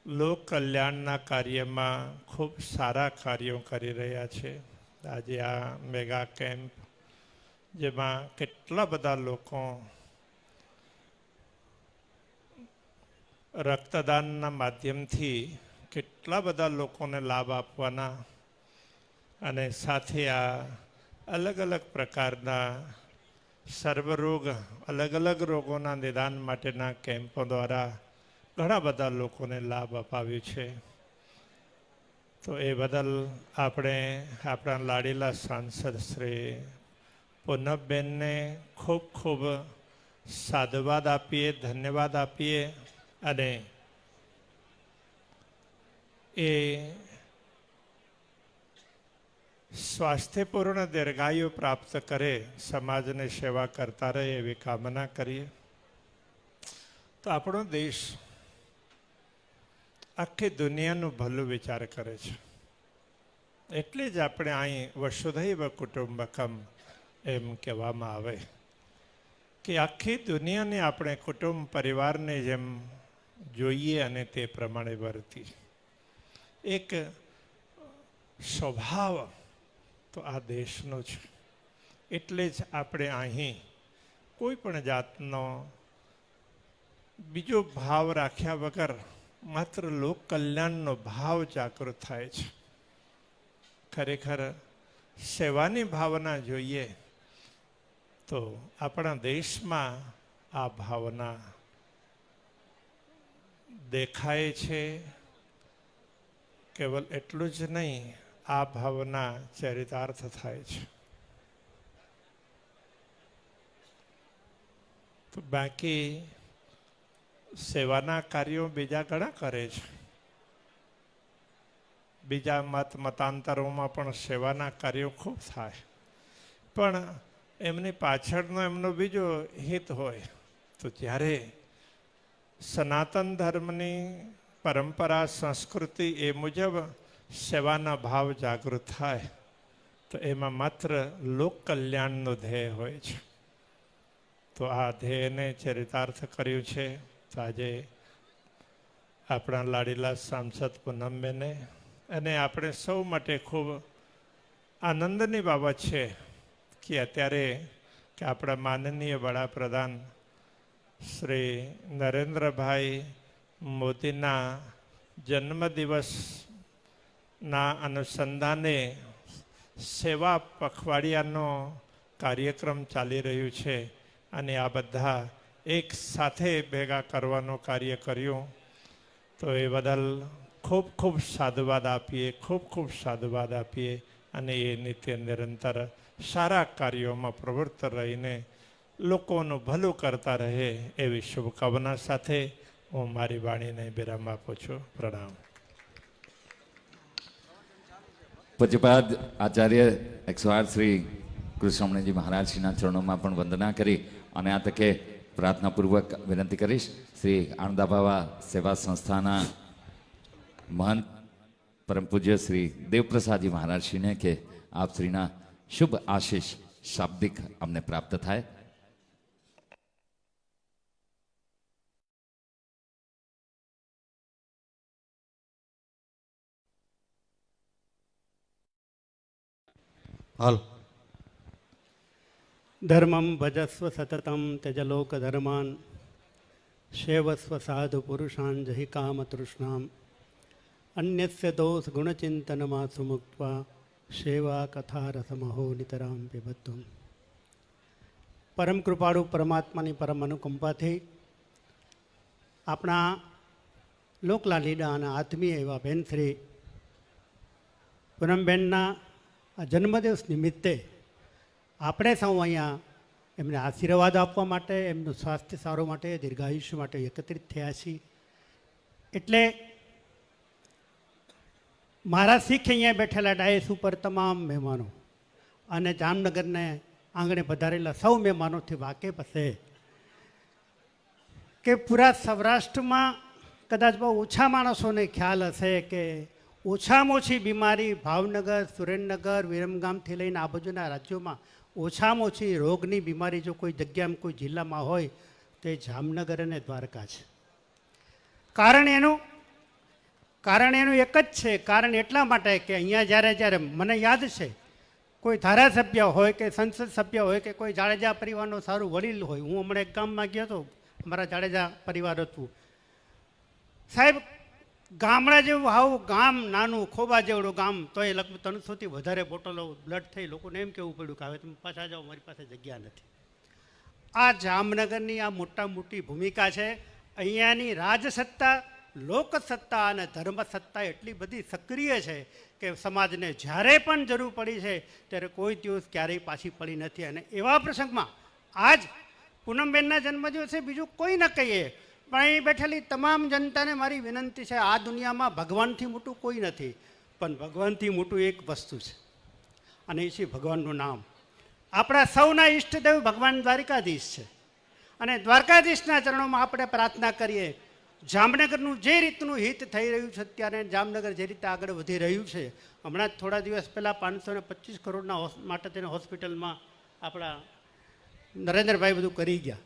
લોક કલ્યાણના કાર્યમાં ખૂબ સારા કાર્યો કરી રહ્યા છે. આજે આ મેગા કેમ્પ જેમાં કેટલા બધા લોકો રક્તદાનના માધ્યમથી કેટલા બધા લોકોને લાભ આપવાના અને સાથે આ અલગ અલગ પ્રકારના સર્વરોગ, અલગ અલગ રોગોના નિદાન માટેના કેમ્પો દ્વારા ઘણા બધા લોકોને લાભ અપાવ્યો છે. તો એ બદલ આપણે આપણા લાડીલા સાંસદ શ્રી પૂનમબેનને ખૂબ ખૂબ સાધુવાદ આપીએ, ધન્યવાદ આપીએ અને એ સ્વાસ્થ્યપૂર્ણ દીર્ઘાયુ પ્રાપ્ત કરે, સમાજને સેવા કરતા રહે એવી કામના કરીએ. તો આપણો દેશ આખી દુનિયાનું ભલું વિચાર કરે છે. એટલે જ આપણે અહીં વસુધૈવ કુટુંબકમ એમ કહેવામાં આવે કે આખી દુનિયાને આપણે કુટુંબ પરિવારને જેમ જોઈએ અને તે પ્રમાણે વર્તી. એક સ્વભાવ તો આ દેશનો છે. એટલે જ આપણે અહીં કોઈ પણ જાતનો બીજો ભાવ રાખ્યા વગર માત્ર લોક કલ્યાણનો ભાવ જાગૃત થાય છે. ખરેખર સેવાની ભાવના જોઈએ તો આપણા દેશમાં આ ભાવના દેખાય છે. કેવલ એટલું જ નહીં, આ ભાવના ચરિતાર્થ થાય છે. તો બાકી સેવાના કાર્યો બીજા ઘણા કરે છે. બીજા મતાંતરોમાં પણ સેવાના કાર્યો ખૂબ થાય, પણ એમની પાછળનો એમનો બીજો હિત હોય. તો જ્યારે સનાતન ધર્મની પરંપરા સંસ્કૃતિ એ મુજબ સેવાના ભાવ જાગૃત થાય તો એમાં માત્ર લોક કલ્યાણનો ધ્યેય હોય છે. તો આ ધ્યેયને ચરિતાર્થ કર્યું છે. તો આજે આપણા લાડીલા સાંસદ પૂનમબેને અને આપણે સૌ માટે ખૂબ આનંદની બાબત છે કે અત્યારે કે આપણા માનનીય વડાપ્રધાન શ્રી નરેન્દ્રભાઈ મોદીના જન્મદિવસના અનુસંધાને સેવા પખવાડિયાનો કાર્યક્રમ ચાલી રહ્યું છે અને આ બધા એક સાથે ભેગા કરવાનું કાર્ય કર્યું. તો એ બદલ ખૂબ ખૂબ સાધુવાદ આપીએ, ખૂબ ખૂબ સાધુવાદ આપીએ અને એ નિત્ય નિરંતર સારા કાર્યોમાં પ્રવૃત્ત રહીને લોકોનું ભલું કરતા રહે એવી શુભકામના સાથે હું મારી વાણીને વિરામ આપું છું. પ્રણામ. પૂજ્યપાદ આચાર્ય 108 શ્રી કૃષ્ણમણીજી મહારાજશ્રીના ચરણોમાં પણ વંદના કરી અને આ તકે પ્રાર્થનાપૂર્વક વિનંતી કરીશ શ્રી આણંદાબાવા સેવા સંસ્થાના મહંત પરમ પૂજ્ય શ્રી દેવપ્રસાદજી મહારાજશ્રીને કે આપ શ્રીના શુભ આશીષ શાબ્દિક અમને પ્રાપ્ત થાય. હાલ. ધર્મમ ભજસ્વ સતતમ ત્યજલોક ધર્માન સેવસ્વ સાધુ પુરુષાન જહિ કામ તૃષ્ણામ અન્યસ્ય દોષ ગુણચિંતનમાં સુમુક્ત્વા સેવા કથા રસમહો નિતરામ પીબત્વમ. પરમ કૃપાળુ પરમાત્માની પરમ અનુકંપાથી આપણા લોકલાલીડા અને આત્મીય એવા બેન શ્રી પૂનમબેનના આ જન્મદિવસ નિમિત્તે આપણે સૌ અહીંયા એમને આશીર્વાદ આપવા માટે, એમનું સ્વાસ્થ્ય સારું માટે, દીર્ઘાયુષ્ય માટે એકત્રિત થયા છીએ. એટલે મારા શીખ અહીંયા બેઠેલા ડાયસ ઉપર તમામ મહેમાનો અને જામનગરને આંગણે પધારેલા સૌ મહેમાનોથી વાકેફ હશે કે પૂરા સૌરાષ્ટ્રમાં કદાચ બહુ ઓછા માણસોને ખ્યાલ હશે કે ઓછામાં ઓછી બીમારી ભાવનગર, સુરેન્દ્રનગર, વિરમગામથી લઈને આ બાજુના રાજ્યોમાં ઓછામાં ઓછી રોગની બીમારી જો કોઈ જગ્યામાં કોઈ જિલ્લામાં હોય તો એ જામનગર અને દ્વારકા છે. કારણ એનું એક જ છે. કારણ એટલા માટે કે અહીંયા જ્યારે મને યાદ છે કોઈ ધારાસભ્ય હોય કે સંસદ સભ્ય હોય કે કોઈ જાડેજા પરિવારનો સારું વડીલ હોય. હું હમણાં એક ગામમાં ગયો હતો, અમારા જાડેજા પરિવાર હતું. સાહેબ, ગામડા જેવું આવું ગામ, નાનું ખોબા જેવડું ગામ, તો એ લગભગ 300થી વધારે બોટલો બ્લડ થઈ. લોકોને એમ કહેવું પડ્યું કે હવે તમે પાછા જાઓ, મારી પાસે જગ્યા નથી. આ જામનગરની આ મોટી ભૂમિકા છે. અહીંયાની રાજસત્તા, લોકસત્તા અને ધર્મસત્તા એટલી બધી સક્રિય છે કે સમાજને જ્યારે પણ જરૂર પડી છે ત્યારે કોઈ દિવસ ક્યારેય પાછી પડી નથી. અને એવા પ્રસંગમાં આજ પૂનમબેનના જન્મદિવસે બીજું કોઈ ન કહીએ પણ અહીં બેઠેલી તમામ જનતાને મારી વિનંતી છે, આ દુનિયામાં ભગવાનથી મોટું કોઈ નથી, પણ ભગવાનથી મોટું એક વસ્તુ છે અને એ છે ભગવાનનું નામ. આપણા સૌના ઈષ્ટદેવ ભગવાન દ્વારકાધીશ છે અને દ્વારકાધીશના ચરણોમાં આપણે પ્રાર્થના કરીએ. જામનગરનું જે રીતનું હિત થઈ રહ્યું છે અત્યારે, જામનગર જે રીતે આગળ વધી રહ્યું છે, હમણાં જ થોડા દિવસ પહેલાં 525 કરોડના માટે તેને હોસ્પિટલમાં આપણા નરેન્દ્રભાઈ બધું કરી ગયા.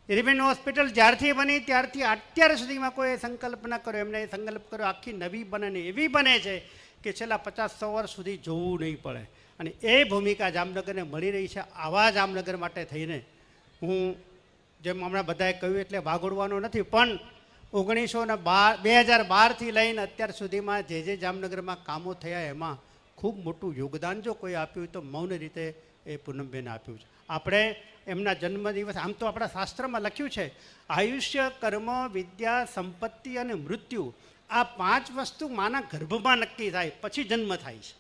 ઇરવિન હોસ્પિટલ જ્યારથી બની ત્યારથી અત્યાર સુધીમાં કોઈ સંકલ્પ ન કર્યો, એમને એ સંકલ્પ કર્યો આખી નવી બને ને એવી બને છે કે છેલ્લા 50-100 વર્ષ સુધી જોવું નહીં પડે. અને એ ભૂમિકા જામનગરને મળી રહી છે. આવા જામનગર માટે થઈને હું જેમ હમણાં બધાએ કહ્યું એટલે વાગોડવાનો નથી, પણ 2012થી લઈને અત્યાર સુધીમાં જે જામનગરમાં કામો થયા એમાં ખૂબ મોટું યોગદાન જો કોઈ આપ્યું હોય તો મૌન રીતે એ પૂનમબેન આપ્યું છે. આપણે એમના જન્મદિવસ, આમ તો આપણા શાસ્ત્રમાં લખ્યું છે આયુષ્ય, કર્મ, વિદ્યા, સંપત્તિ અને મૃત્યુ, આ 5 વસ્તુ માના ગર્ભમાં નક્કી થાય પછી જન્મ થાય છે.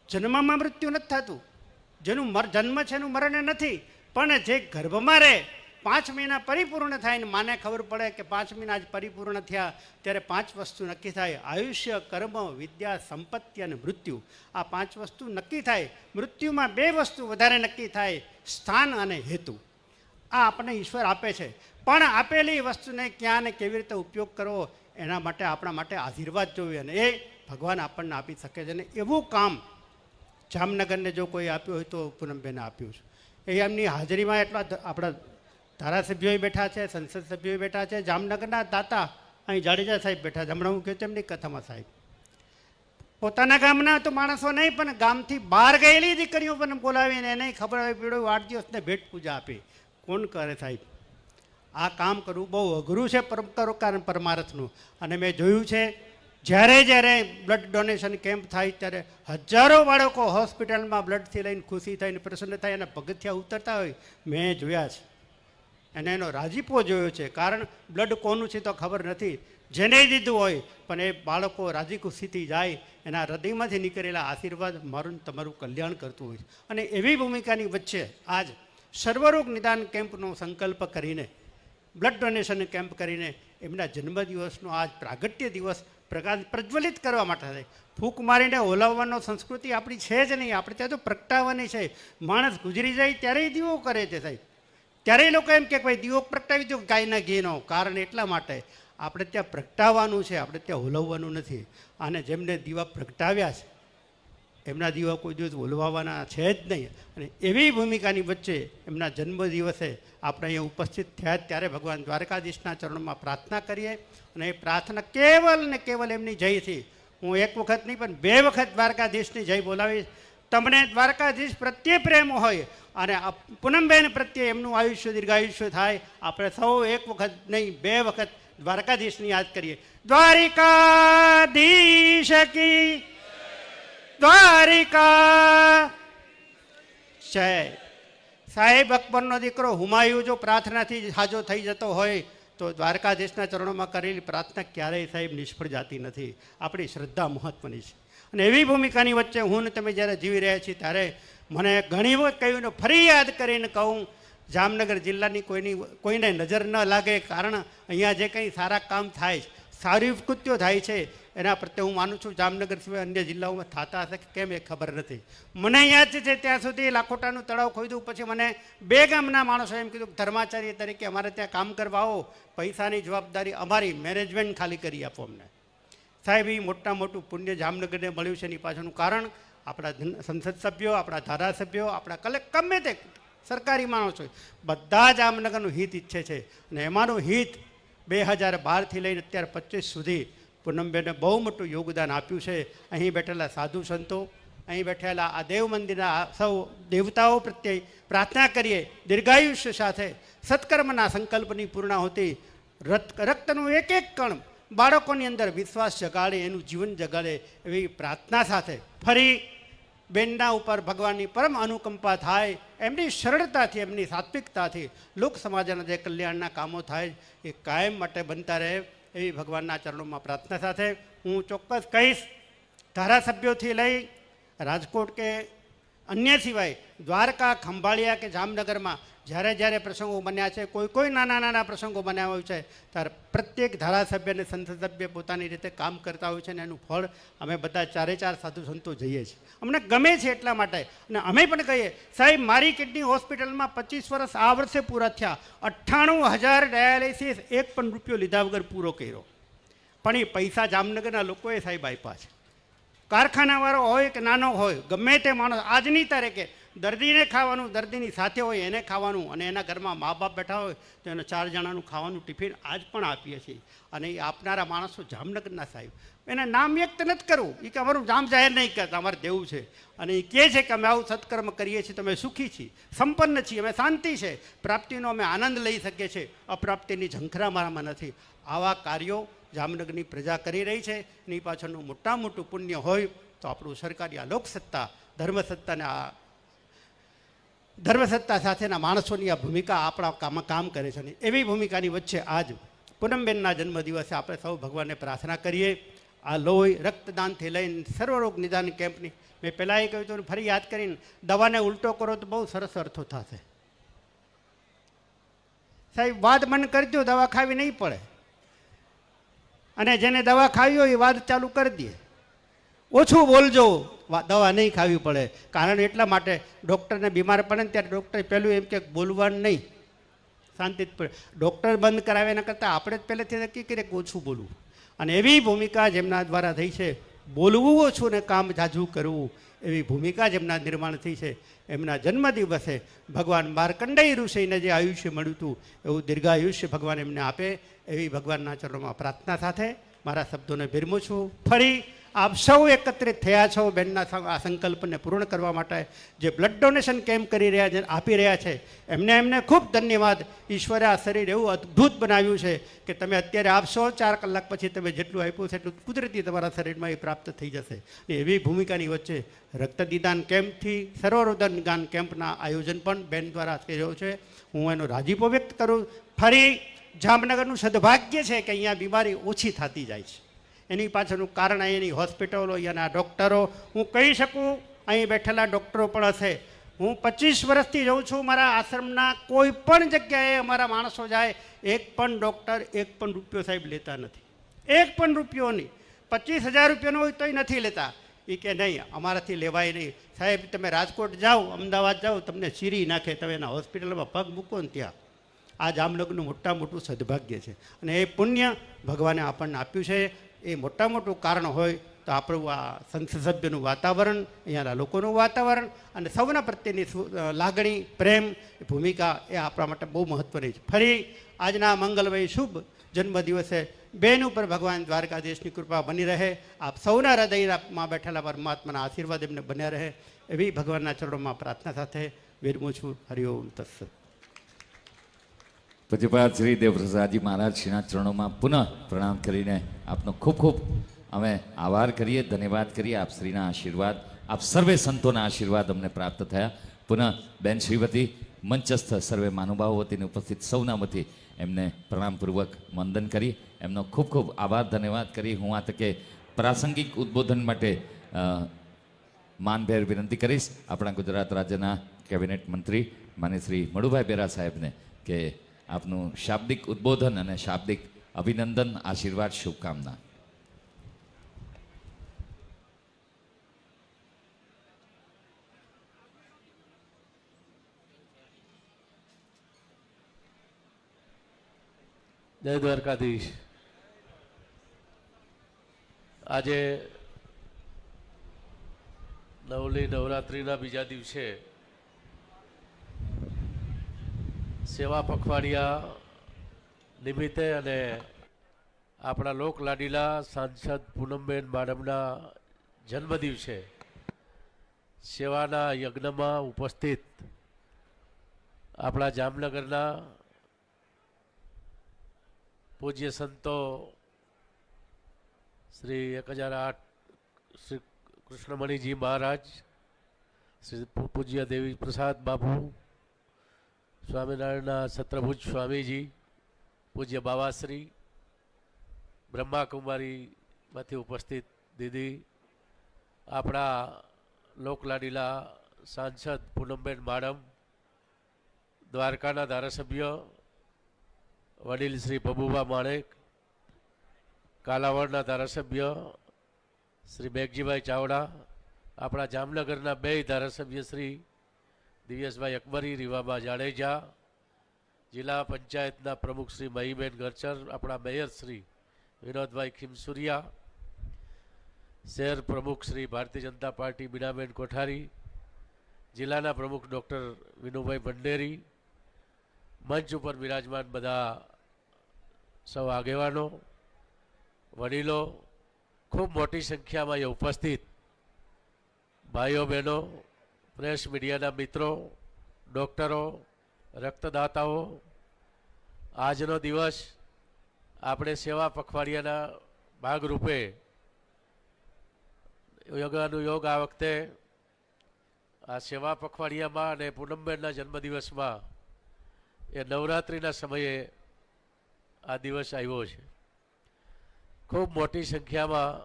જન્મમાં મૃત્યુ નથી થતું, જેનું જન્મ છે એનું મરણ નથી, પણ જે ગર્ભમાં રહે 5 મહિના પરિપૂર્ણ થાય ને માને ખબર પડે કે 5 મહિના આજ પરિપૂર્ણ થયા ત્યારે 5 વસ્તુ નક્કી થાય. આયુષ્ય, કર્મ, વિદ્યા, સંપત્તિ અને મૃત્યુ, આ 5 વસ્તુ નક્કી થાય. મૃત્યુમાં 2 વસ્તુ વધારે નક્કી થાય, સ્થાન અને હેતુ. આ આપણને ઈશ્વર આપે છે, પણ આપેલી વસ્તુને ક્યાં ને કેવી રીતે ઉપયોગ કરવો એના માટે આપણા માટે આશીર્વાદ જોઈએ, અને એ ભગવાન આપણને આપી શકે છે. અને એવું કામ જામનગરને જો કોઈ આપ્યું હોય તો પૂનમબેને આપ્યું છે. એ એમની હાજરીમાં એટલા આપણા ધારાસભ્યોએ બેઠા છે, સંસદ સભ્યોએ બેઠા છે, જામનગરના દાતા અહીં જાડેજા સાહેબ બેઠા છે. હમણાં હું કહ્યું તેમની કથામાં સાહેબ પોતાના ગામના તો માણસો નહીં પણ ગામથી બહાર ગયેલી દીકરીઓ પણ બોલાવીને એને ખબર હોય પીડો 8 દિવસને ભેટ પૂજા આપી. કોણ કરે સાહેબ? આ કામ કરવું બહુ અઘરું છે કારણ પરમાર્થનું. અને મેં જોયું છે જ્યારે બ્લડ ડોનેશન કેમ્પ થાય ત્યારે હજારો બાળકો હોસ્પિટલમાં બ્લડથી લઈને ખુશી થઈને પ્રસન્ન થાય અને પગથિયા ઉતરતા હોય મેં જોયા છે. અને એનો રાજીપો જોયો છે, કારણ બ્લડ કોનું છે તો ખબર નથી, જેને દીધું હોય પણ એ બાળકો રાજી ખુશીથી જાય, એના હૃદયમાંથી નીકળેલા આશીર્વાદ મારું તમારું કલ્યાણ કરતું હોય. અને એવી ભૂમિકાની વચ્ચે આજ સર્વરોગ નિદાન કેમ્પનો સંકલ્પ કરીને, બ્લડ ડોનેશન કેમ્પ કરીને એમના જન્મદિવસનો આજ પ્રાગટ્ય દિવસ પ્રજ્વલિત કરવા માટે થાય. ફૂંક મારીને ઓલાવવાનો સંસ્કૃતિ આપણી છે જ નહીં, આપણે ત્યાં તો પ્રગટાવવાની છે. માણસ ગુજરી જાય ત્યારે દીવો કરે છે સાહેબ, ત્યારે લોકો એમ કે ભાઈ દીવો પ્રગટાવી દો ગાયના ઘીનો. કારણ એટલા માટે આપણે ત્યાં પ્રગટાવવાનું છે, આપણે ત્યાં ઓલવવાનું નથી. અને જેમને દીવા પ્રગટાવ્યા છે એમના દીવા કોઈ દિવસ ઓલવાવાના છે જ નહીં. અને એવી ભૂમિકાની વચ્ચે એમના જન્મદિવસે આપણે અહીંયા ઉપસ્થિત થયા ત્યારે ભગવાન દ્વારકાધીશના ચરણોમાં પ્રાર્થના કરીએ. અને એ પ્રાર્થના કેવલ ને કેવલ એમની જયથી, હું 1 વખત નહીં પણ 2 વખત દ્વારકાધીશની જય બોલાવીશ. તમને દ્વારકાધીશ પ્રત્યે પ્રેમ હોય અને પૂનમબેન પ્રત્યે એમનું આયુષ્ય દીર્ઘાયુષ્ય થાય. આપણે સૌ 1 વખત નહીં 2 વખત દ્વારકાધીશની યાદ કરીએ. દ્વારિકાધીશ કી દ્વારિકા જય. સાહેબ અકબરનો દીકરો હુમાયુ જો પ્રાર્થનાથી હાજો થઈ જતો હોય તો દ્વારકાધીશના ચરણોમાં કરેલી પ્રાર્થના ક્યારેય સાહેબ નિષ્ફળ જતી નથી. આપણી શ્રદ્ધા મહત્વની છે. અને એવી ભૂમિકાની વચ્ચે હું ને તમે જ્યારે જીવી રહ્યા છીએ ત્યારે મને ઘણી વખત કહ્યું ને ફરી યાદ કરીને કહું, જામનગર જિલ્લાની કોઈને નજર ન લાગે, કારણ અહીંયા જે કંઈ સારા કામ થાય, સારી કૃત્યો થાય છે એના પ્રત્યે હું માનું છું જામનગર સિવાય અન્ય જિલ્લાઓમાં થતા હશે કે કેમ એ ખબર નથી. મને યાદ છે ત્યાં સુધી લાખોટાનું તળાવ ખોદ્યું, પછી મને 2 ગામના માણસો એમ કીધું ધર્માચાર્ય તરીકે અમારે ત્યાં કામ કરવા આવો, પૈસાની જવાબદારી અમારી, મેનેજમેન્ટ ખાલી કરી આપો અમને. સાહેબ એ મોટું પુણ્ય જામનગરને મળ્યું છે. એની પાછળનું કારણ આપણા સંસદ સભ્યો, આપણા ધારાસભ્યો, આપણા ગમે તે સરકારી માણસો બધા જામનગરનું હિત ઈચ્છે છે. અને એમાંનું હિત 2012થી લઈને અત્યારે 25 સુધી પૂનમબેને બહુ મોટું યોગદાન આપ્યું છે. અહીં બેઠેલા સાધુ સંતો, અહીં બેઠેલા આ દેવ મંદિરના સૌ દેવતાઓ પ્રત્યે પ્રાર્થના કરીએ દીર્ઘાયુષ્ય સાથે સત્કર્મના સંકલ્પની પૂર્ણાહુતિ, રક્તનું એક કણ બાળકોની અંદર વિશ્વાસ જગાડે, એનું જીવન જગાડે એવી પ્રાર્થના સાથે ફરી બેનના ઉપર ભગવાનની પરમ અનુકંપા થાય, એમની સરળતાથી, એમની સાત્વિકતાથી લોક સમાજના જે કલ્યાણના કામો થાય એ કાયમ માટે બનતા રહે એવી ભગવાનના ચરણોમાં પ્રાર્થના સાથે હું ચોક્કસ કહીશ, ધારાસભ્યોથી લઈ રાજકોટ કે અન્ય સિવાય દ્વારકા, ખંભાળિયા કે જામનગરમાં જ્યારે પ્રસંગો બન્યા છે, કોઈ નાના પ્રસંગો બન્યા હોય છે ત્યારે પ્રત્યેક ધારાસભ્ય અને સંસદ સભ્ય પોતાની રીતે કામ કરતા હોય છે અને એનું ફળ અમે બધા 4 સાધુ સંતો જઈએ છીએ. અમને ગમે છે એટલા માટે. અને અમે પણ કહીએ સાહેબ મારી કિડની હોસ્પિટલમાં 25 વર્ષ આ વર્ષે પૂરા થયા, 98,000 ડાયાલિસિસ, 1 પણ રૂપિયો લીધા વગર પૂરો કર્યો. પણ એ પૈસા જામનગરના લોકોએ સાહેબ આપ્યા છે. કારખાનાવાળો હોય કે નાનો હોય, ગમે તે માણસ આજની તારીખે દર્દીને ખાવાનું, દર્દીની સાથે હોય એને ખાવાનું, અને એના ઘરમાં મા બાપ બેઠા હોય તો એને 4 જણાનું ખાવાનું ટિફિન આજ પણ આપીએ છીએ. અને એ આપનારા માણસો જામનગરના સાહેબ, એને નામ વ્યક્ત નથી કરવું, એ કે અમારું નામ જાહેર નહીં કરતા, અમારે દેવું છે. અને એ કહે છે કે અમે આવું સત્કર્મ કરીએ છીએ, તમે સુખી છીએ, સંપન્ન છીએ, અમે શાંતિ છે, પ્રાપ્તિનો અમે આનંદ લઈ શકીએ છીએ, અપ્રાપ્તિની ઝંખરા મારામાં નથી. આવા કાર્યો જામનગરની પ્રજા કરી રહી છે. એની પાછળનું મોટું પુણ્ય હોય તો આપણું સરકારી આ લોકસત્તા, ધર્મસત્તા સાથેના માણસોની આ ભૂમિકા આપણા કામ કરે છે. અને એવી ભૂમિકાની વચ્ચે આજ પૂનમબેનના જન્મદિવસે આપણે સૌ ભગવાનને પ્રાર્થના કરીએ. આ લોહી રક્તદાનથી લઈને સર્વરોગ નિદાન કેમ્પની મેં પહેલાં એ કહ્યું હતું, ફરી યાદ કરીને, દવાને ઉલટો કરો તો બહુ સરસ અર્થો થશે. સાહેબ વાત મન કરજો, દવા ખાવી નહીં પડે. અને જેને દવા ખાવી હોય એ વાત ચાલુ કરી દે, ઓછું બોલજો, દવા નહીં ખાવી પડે. કારણ એટલા માટે ડૉક્ટરને બીમાર પડે ને ત્યારે ડૉક્ટર પહેલું એમ કે બોલવાનું નહીં, શાંતિ જ પડે. ડૉક્ટર બંધ કરાવે એના કરતાં આપણે જ પહેલેથી નક્કી કરીએ કે ઓછું બોલવું. અને એવી ભૂમિકા જેમના દ્વારા થઈ છે, બોલવું ઓછું ને કામ ઝાઝું કરવું, એવી ભૂમિકા જેમના નિર્માણ થઈ છે. એમના જન્મદિવસે ભગવાન માર્કંડેય ઋષિને જે આયુષ્ય મળ્યું હતું એવું દીર્ઘાયુષ્ય ભગવાન એમને આપે, એવી ભગવાનના ચરણોમાં પ્રાર્થના સાથે મારા શબ્દોને વિરમું છું. ફરી આપ સૌ એકત્રિત થયા છો બેનના આ સંકલ્પને પૂર્ણ કરવા માટે. જે બ્લડ ડોનેશન કેમ્પ કરી રહ્યા છે, આપી રહ્યા છે, એમને ખૂબ ધન્યવાદ. ઈશ્વરે આ શરીર એવું અદ્ભુત બનાવ્યું છે કે તમે અત્યારે આપશો, 4 કલાક પછી તમે જેટલું આપ્યું છે એટલું કુદરતી તમારા શરીરમાં એ પ્રાપ્ત થઈ જશે. એવી ભૂમિકાની વચ્ચે રક્તદાન કેમ્પથી સર્વરોદન કેમ્પના આયોજન પણ બેન દ્વારા થઈ રહ્યો છે. હું એનો રાજીપો વ્યક્ત કરું. ફરી જામનગરનું સદભાગ્ય છે કે અહીંયા બીમારી ઓછી થતી જાય છે. એની પાછળનું કારણ અહીંની હોસ્પિટલો, અહીંયાના ડૉક્ટરો, હું કહી શકું અહીં બેઠેલા ડૉક્ટરો પણ હશે. હું 25 વર્ષથી રહું છું મારા આશ્રમના, કોઈ પણ જગ્યાએ અમારા માણસો જાય, એક પણ ડૉક્ટર 1 પણ રૂપિયો સાહેબ લેતા નથી, 1 પણ રૂપિયો નહીં. 25,000 રૂપિયાનો હોય તોય નથી લેતા. એ કે નહીં, અમારાથી લેવાય નહીં. સાહેબ તમે રાજકોટ જાઓ, અમદાવાદ જાઓ, તમને ચીરી નાખે, તમે એના હોસ્પિટલમાં પગ મૂકો ને ત્યાં. આ જામનગરનું મોટું સદભાગ્ય છે. અને એ પુણ્ય ભગવાને આપણને આપ્યું છે. એ મોટું કારણ હોય તો આપણું આ સંસદ સભ્યનું વાતાવરણ, અહીંયાના લોકોનું વાતાવરણ અને સૌના પ્રત્યેની લાગણી, પ્રેમ, ભૂમિકા એ આપણા માટે બહુ મહત્ત્વની છે. ફરી આજના મંગલમય શુભ જન્મદિવસે બેન ઉપર ભગવાન દ્વારકાધીશની કૃપા બની રહે. આપ સૌના હૃદયમાં બેઠેલા પરમાત્માના આશીર્વાદ એમને બન્યા રહે, એવી ભગવાનના ચરણોમાં પ્રાર્થના સાથે વિરમું છું. હરિઓમ તત્સત. પૂજ્યપાદ શ્રી દેવપ્રસાદજી મહારાજશ્રીના ચરણોમાં પુનઃ પ્રણામ કરીને આપનો ખૂબ અમે આભાર કરીએ, ધન્યવાદ કરીએ. આપ શ્રીના આશીર્વાદ, આપ સર્વે સંતોના આશીર્વાદ અમને પ્રાપ્ત થયા. પુનઃ બેન શ્રીવતી મંચસ્થ સર્વે મહાનુભાવો વતીને ઉપસ્થિત સૌના વતી એમને પ્રણામપૂર્વક વંદન કરી એમનો ખૂબ આભાર, ધન્યવાદ કરી હું આ તકે પ્રાસંગિક ઉદ્બોધન માટે માનભેર વિનંતી કરીશ આપણા ગુજરાત રાજ્યના કેબિનેટ મંત્રી માનીય શ્રી મડુભાઈ બેરા સાહેબને કે આપનું શાબ્દિક ઉદ્બોધન અને શાબ્દિક અભિનંદન, આશીર્વાદ, શુભકામના. જય દ્વારકાધીશ. આજે નવલી નવરાત્રિના બીજા દિવસે સેવા પખવાડિયા નિમિત્તે અને આપણા લોકલાડીલા સાંસદ પૂનમબેન માડમના જન્મદિવસે સેવાના યજ્ઞમાં ઉપસ્થિત આપણા જામનગરના પૂજ્ય સંતો શ્રી 1008 શ્રી કૃષ્ણમણીજી મહારાજ, શ્રી પૂજ્ય દેવી પ્રસાદ બાપુ, સ્વામિનારાયણના સત્રભુજ સ્વામીજી, પૂજ્ય બાવાશ્રી, બ્રહ્માકુમારીમાંથી ઉપસ્થિત દીદી, આપણા લોકલાડીલા સાંસદ પૂનમબેન માડમ, દ્વારકાના ધારાસભ્ય વડીલ શ્રી ભભુભા માણેક, કાલાવડના ધારાસભ્ય શ્રી મેઘજીભાઈ ચાવડા, આપણા જામનગરના 2 ધારાસભ્ય શ્રી દિવ્યેશભાઈ અકબરી, રીવાબા જાડેજા, જિલ્લા પંચાયતના પ્રમુખ શ્રી મહીબેન ગરચર, આપણા મેયર શ્રી વિનોદભાઈ ખીમસુરિયા, શહેર પ્રમુખ શ્રી ભારતીય જનતા પાર્ટી બીનાબેન કોઠારી, જિલ્લાના પ્રમુખ ડૉક્ટર વિનુભાઈ ભંડેરી, મંચ ઉપર બિરાજમાન બધા સૌ આગેવાનો, વડીલો, ખૂબ મોટી સંખ્યામાં અહીંયા ઉપસ્થિત ભાઈઓ બહેનો, પ્રેસ મીડિયાના મિત્રો, ડૉક્ટરો, રક્તદાતાઓ, આજનો દિવસ આપણે સેવા પખવાડિયાના ભાગરૂપે યોગાનુયોગ આ વખતે આ સેવા પખવાડિયામાં અને પૂનમબેનના જન્મદિવસમાં એ નવરાત્રિના સમયે આ દિવસ આવ્યો છે. ખૂબ મોટી સંખ્યામાં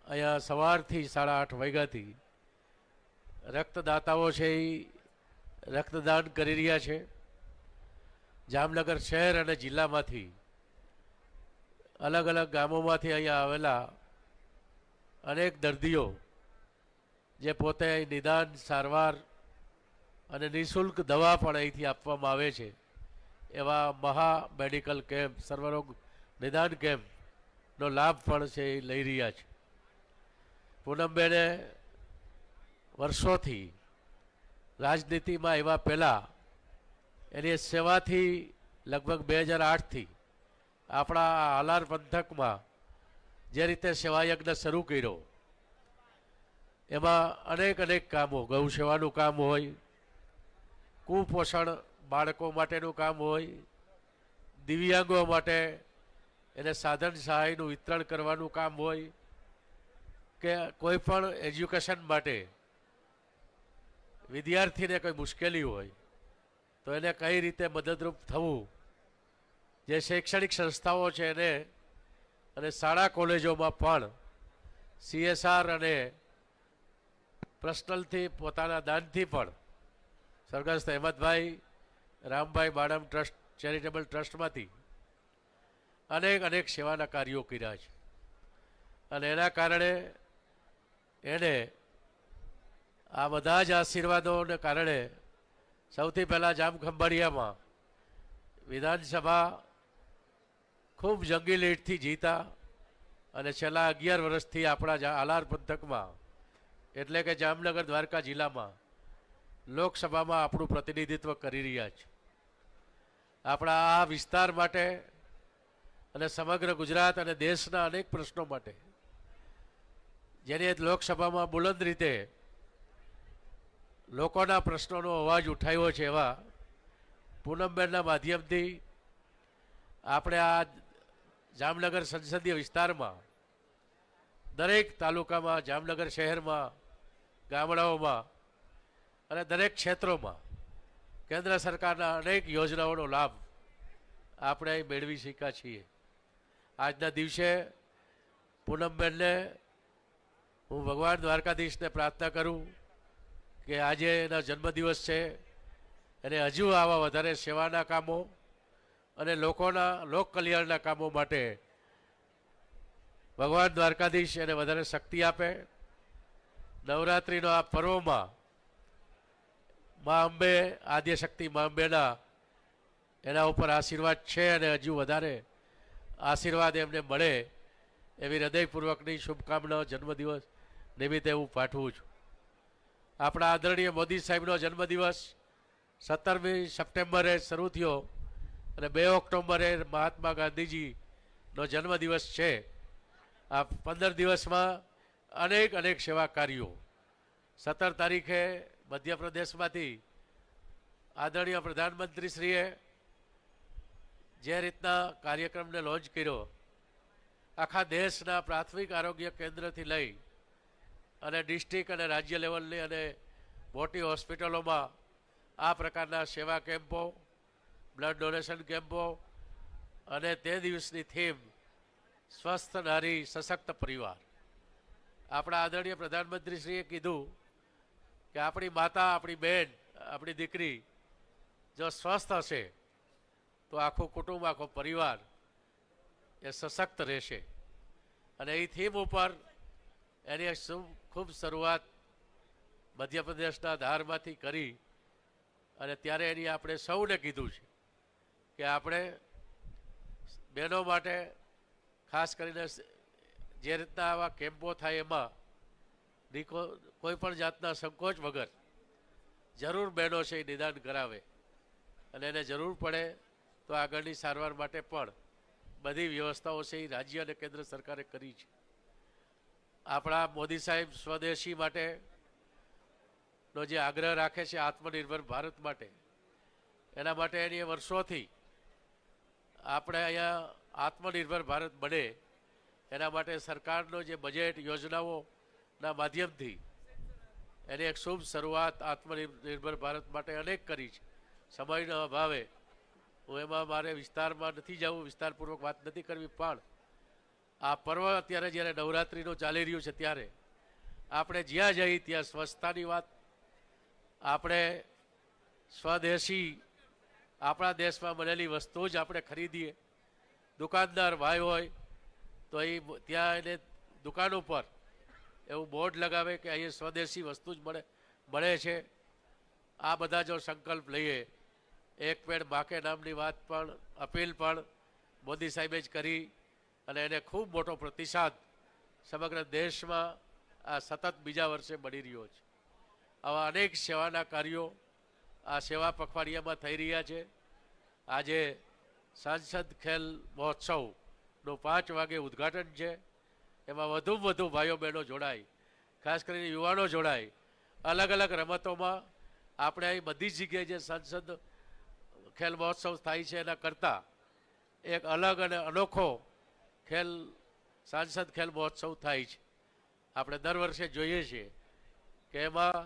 અહીંયા સવારથી 8:30 વાગ્યાથી રક્તદાતાઓ છે એ રક્તદાન કરી રહ્યા છે. જામનગર શહેર અને જિલ્લામાંથી અલગ અલગ ગામોમાંથી અહીંયા આવેલા અનેક દર્દીઓ જે પોતે નિદાન, સારવાર અને નિઃશુલ્ક દવા પણ અહીંથી આપવામાં આવે છે એવા મહા મેડિકલ કેમ્પ, સર્વરોગ નિદાન કેમ્પનો લાભ પણ છે એ લઈ રહ્યા છે. પૂનમબેને વર્ષોથી રાજનીતિમાં આવ્યા પહેલાં એની સેવાથી લગભગ 2008થી આપણા હાલાર પંથકમાં જે રીતે સેવાયજ્ઞ શરૂ કર્યો એમાં અનેક કામો, ગૌ સેવાનું કામ હોય, કુપોષણ બાળકો માટેનું કામ હોય, દિવ્યાંગો માટે એને સાધન સહાયનું વિતરણ કરવાનું કામ હોય, કે કોઈ પણ એજ્યુકેશન માટે વિદ્યાર્થીને કોઈ મુશ્કેલી હોય તો એને કઈ રીતે મદદરૂપ થવું, જે શૈક્ષણિક સંસ્થાઓ છે એને અને શાળા કોલેજોમાં પણ CSR અને પર્સનલથી પોતાના દાનથી પણ સ્વર્ગસ્થ અહેમદભાઈ રામભાઈ બાડમ ટ્રસ્ટ, ચેરિટેબલ ટ્રસ્ટમાંથી અનેક સેવાના કાર્યો કર્યા છે. અને એના કારણે એને આ બધા જ આશીર્વાદોને કારણે સૌથી પહેલાં જામખંભાળિયામાં વિધાનસભા ખૂબ જંગી લીડથી જીતા અને છેલ્લા 11 વર્ષથી આપણા હાલાર પંથકમાં એટલે કે જામનગર દ્વારકા જિલ્લામાં લોકસભામાં આપણું પ્રતિનિધિત્વ કરી રહ્યા છે. આપણા આ વિસ્તાર માટે અને સમગ્ર ગુજરાત અને દેશના અનેક પ્રશ્નો માટે જેની લોકસભામાં બુલંદ રીતે લોકોના પ્રશ્નોનો અવાજ ઉઠાવ્યો છે એવા પૂનમબેનના માધ્યમથી આપણે આ જામનગર સંસદીય વિસ્તારમાં દરેક તાલુકામાં, જામનગર શહેરમાં, ગામડાઓમાં અને દરેક ક્ષેત્રોમાં કેન્દ્ર સરકારના અનેક યોજનાઓનો લાભ આપણે મેળવી શક્યા છીએ. આજના દિવસે પૂનમબેનને હું ભગવાન દ્વારકાધીશને પ્રાર્થના કરું કે આજે એના જન્મદિવસ છે, એને હજુ આવા વધારે સેવાના કામો અને લોકોના લોક કલ્યાણના કામો માટે ભગવાન દ્વારકાધીશ એને વધારે શક્તિ આપે. નવરાત્રિનો આ પર્વમાં મા અંબે, આદ્યશક્તિ મા અંબેના એના ઉપર આશીર્વાદ છે અને હજુ વધારે આશીર્વાદ એમને મળે એવી હૃદયપૂર્વકની શુભકામનાઓ જન્મદિવસ નિમિત્તે હું પાઠવું છું. આપણા આદરણીય મોદી સાહેબનો જન્મદિવસ 17મી સપ્ટેમ્બરે શરૂ થયો અને 2 ઓક્ટોબરે મહાત્મા ગાંધીજીનો જન્મદિવસ છે. આ 15 દિવસમાં અનેક સેવા કાર્યો. 17 તારીખે મધ્યપ્રદેશમાંથી આદરણીય પ્રધાનમંત્રીશ્રીએ જે રીતના કાર્યક્રમને લોન્ચ કર્યો, આખા દેશના પ્રાથમિક આરોગ્ય કેન્દ્રથી લઈ અને ડિસ્ટ્રિક્ટ અને રાજ્ય લેવલની અને મોટી હોસ્પિટલોમાં આ પ્રકારના સેવા કેમ્પો, બ્લડ ડોનેશન કેમ્પો અને તે દિવસની થીમ સ્વસ્થ નારી સશક્ત પરિવાર. આપણા આદરણીય પ્રધાનમંત્રીશ્રીએ કીધું કે આપણી માતા, આપણી બહેન, આપણી દીકરી જો સ્વસ્થ હશે તો આખું કુટુંબ, આખો પરિવાર એ સશક્ત રહેશે. અને એ થીમ ઉપર એની ખૂબ શરૂઆત મધ્યપ્રદેશના ધારમાંથી કરી અને ત્યારે એની આપણે સૌને કીધું છે કે આપણે બહેનો માટે ખાસ કરીને જે રીતના આવા કેમ્પો થાય એમાં કોઈ પણ જાતના સંકોચ વગર જરૂર બહેનો છે એ નિદાન કરાવે અને એને જરૂર પડે તો આગળની સારવાર માટે પણ બધી વ્યવસ્થાઓ છે એ રાજ્ય અને કેન્દ્ર સરકારે કરી છે. આપણા મોદી સાહેબ સ્વદેશી માટે નો જે આગ્રહ રાખે છે આત્મનિર્ભર ભારત માટે, એના માટે એની વર્ષોથી આપણે અહીંયા આત્મનિર્ભર ભારત બને એના માટે સરકારનો જે બજેટ યોજનાઓના માધ્યમથી એની એક શુભ શરૂઆત આત્મનિર્ભર ભારત માટે અનેક કરી છે. સમયના અભાવે હું એમાં મારે વિસ્તારમાં નથી જવું, વિસ્તારપૂર્વક વાત નથી કરવી, પણ આ પર્વ અત્યારે જ્યારે નવરાત્રિનું ચાલી રહ્યું છે ત્યારે આપણે જ્યાં જઈએ ત્યાં સ્વચ્છતાની વાત, આપણે સ્વદેશી આપણા દેશમાં બનેલી વસ્તુ જ આપણે ખરીદીએ. દુકાનદાર ભાઈ હોય તો એ ત્યાં એને દુકાન ઉપર એવું બોર્ડ લગાવે કે અહીં સ્વદેશી વસ્તુ જ મળે છે. આ બધા જો સંકલ્પ લઈએ, એક પેડ બાકે નામની વાત પણ અપીલ પણ મોદી સાહેબે જ કરી અને એને ખૂબ મોટો પ્રતિસાદ સમગ્ર દેશમાં આ સતત બીજા વર્ષે મળી રહ્યો છે. આવા અનેક સેવાના કાર્યો આ સેવા પખવાડિયામાં થઈ રહ્યા છે. આજે સાંસદ ખેલ મહોત્સવનું 5 વાગે ઉદ્ઘાટન છે. એમાં વધુમાં વધુ ભાઈઓ બહેનો જોડાય, ખાસ કરીને યુવાનો જોડાય. અલગ અલગ રમતોમાં આપણે અહીં બધી જ જગ્યાએ જે સાંસદ ખેલ મહોત્સવ થાય છે એના કરતાં એક અલગ અને અનોખો સાંસદ ખેલ મહોત્સવ થાય છે. આપણે દર વર્ષે જોઈએ છીએ કે એમાં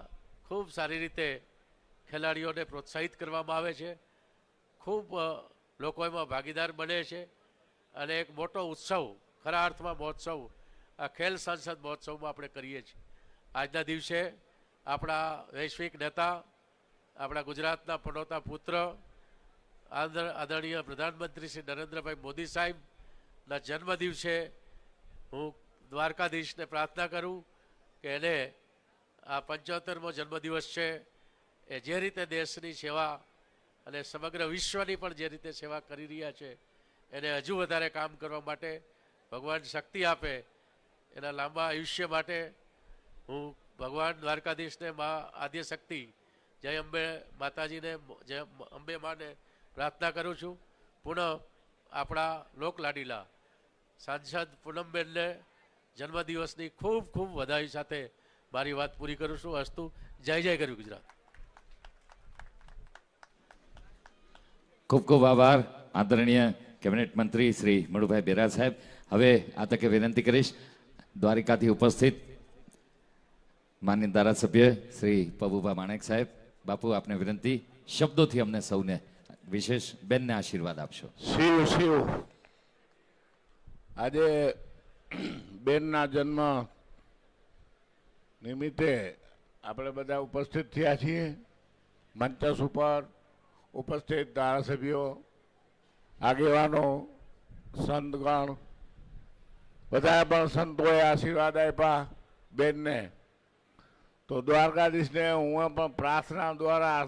ખૂબ સારી રીતે ખેલાડીઓને પ્રોત્સાહિત કરવામાં આવે છે, ખૂબ લોકો એમાં ભાગીદાર બને છે અને એક મોટો ઉત્સવ, ખરા અર્થમાં મહોત્સવ આ ખેલ સાંસદ મહોત્સવમાં આપણે કરીએ છીએ. આજના દિવસે આપણા વૈશ્વિક નેતા, આપણા ગુજરાતના પનોતા પુત્ર આદરણીય પ્રધાનમંત્રી શ્રી નરેન્દ્રભાઈ મોદી સાહેબના જન્મદિવસે હું દ્વારકાધીશને પ્રાર્થના કરું કે એને આ 75મો જન્મદિવસ છે એ જે રીતે દેશની સેવા અને સમગ્ર વિશ્વની પણ જે રીતે સેવા કરી રહ્યા છે એને હજુ વધારે કામ કરવા માટે ભગવાન શક્તિ આપે. એના લાંબા આયુષ્ય માટે હું ભગવાન દ્વારકાધીશને મા આદ્યશક્તિ જય અંબે માતાજીને, જય અંબે માને પ્રાર્થના કરું છું. પુનઃ આપણા લોકલાડીલા સાંસદ પૂનમબેનને જન્મદિવસની ખૂબ ખૂબ વધાઈ સાથે મારી વાત પૂરી કરું છું. અસ્તુ. જય જય ગરવી ગુજરાત. ખૂબ ખૂબ આભાર આદરણીય કેબિનેટ મંત્રી શ્રી મનુભાઈ બેરા સાહેબ. હવે આ તકે વિનંતી કરીશ દ્વારિકાથી ઉપસ્થિત માન્ય ધારાસભ્ય શ્રી પબુભા માણેક સાહેબ. બાપુ, આપને વિનંતી, શબ્દોથી અમને સૌને, વિશેષ બેનને આશીર્વાદ આપશો. શિવ શિવ. આજે બેનના જન્મ નિમિત્તે આપણે બધા ઉપસ્થિત થયા છીએ. મંચસ ઉપર ઉપસ્થિત ધારાસભ્યો, આગેવાનો, સંતગણ, બધા પણ સંતોએ આશીર્વાદ આપ્યા બેનને. તો દ્વારકાધીશને હું પણ પ્રાર્થના દ્વારા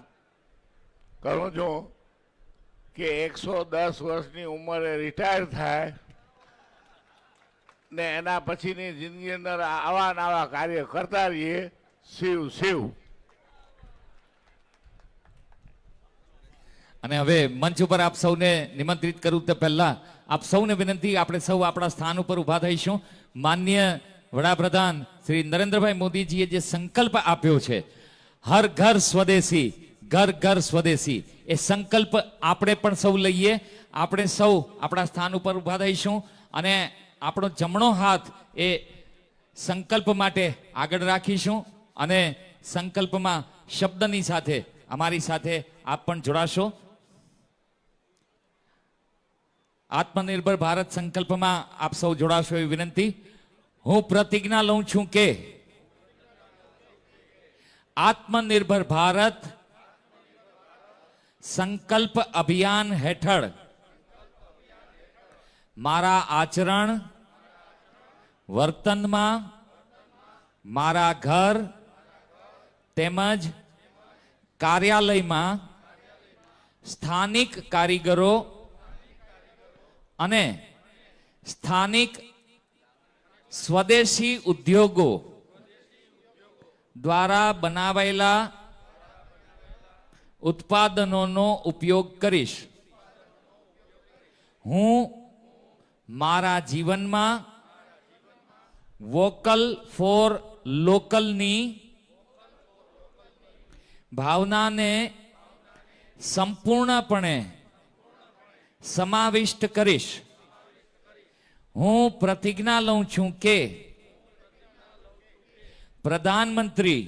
કરું છું કે 110 વર્ષની ઉંમરે રિટાયર થાય ને એના પછીની જિંદગી અંદર આવા નવા કાર્ય કરતા રહીએ. શિવ શિવ. અને હવે મંચ ઉપર આપ સૌને નિમંત્રિત કરું તે પહેલા આપ સૌને વિનંતી, આપણે સૌ આપણા સ્થાન ઉપર ઊભા થઈશું. માન્ય વડાપ્રધાન શ્રી નરેન્દ્રભાઈ મોદીજીએ જે સંકલ્પ આપ્યો છે, હર ઘર સ્વદેશી, ઘર ઘર સ્વદેશી, એ સંકલ્પ આપણે પણ સૌ લઈએ. આપણે સૌ આપણા સ્થાન ઉપર ઊભા થઈશું અને આપણો જમણો હાથ એ સંકલ્પ માટે આગળ રાખીશું અને સંકલ્પમાં શબ્દની સાથે અમારી સાથે આપ પણ જોડાશો. આત્મનિર્ભર ભારત સંકલ્પમાં આપ સૌ જોડાશો એવી વિનંતી. હું પ્રતિજ્ઞા લઉં છું કે આત્મનિર્ભર ભારત સંકલ્પ અભિયાન હેઠળ મારા આચરણ, વર્તનમાં, મારા ઘર તેમજ કાર્યાલયમાં સ્થાનિક કારીગરો અને સ્થાનિક સ્વદેશી ઉદ્યોગો દ્વારા બનાવાયેલા ઉત્પાદનોનો ઉપયોગ કરીશ. હું મારા જીવનમાં વોકલ ફોર લોકલની ભાવનાને સંપૂર્ણપણે સમાવિષ્ટ કરીશ. હું પ્રતિજ્ઞા લઉં છું કે પ્રધાનમંત્રી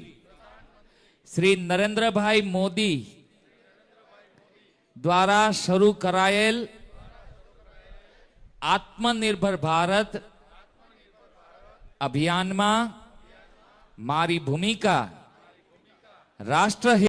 શ્રી નરેન્દ્રભાઈ મોદી દ્વારા શરૂ કરાયેલ આત્મનિર્ભર ભારત અભિયાનમાં મારી ભૂમિકા રાષ્ટ્રહિત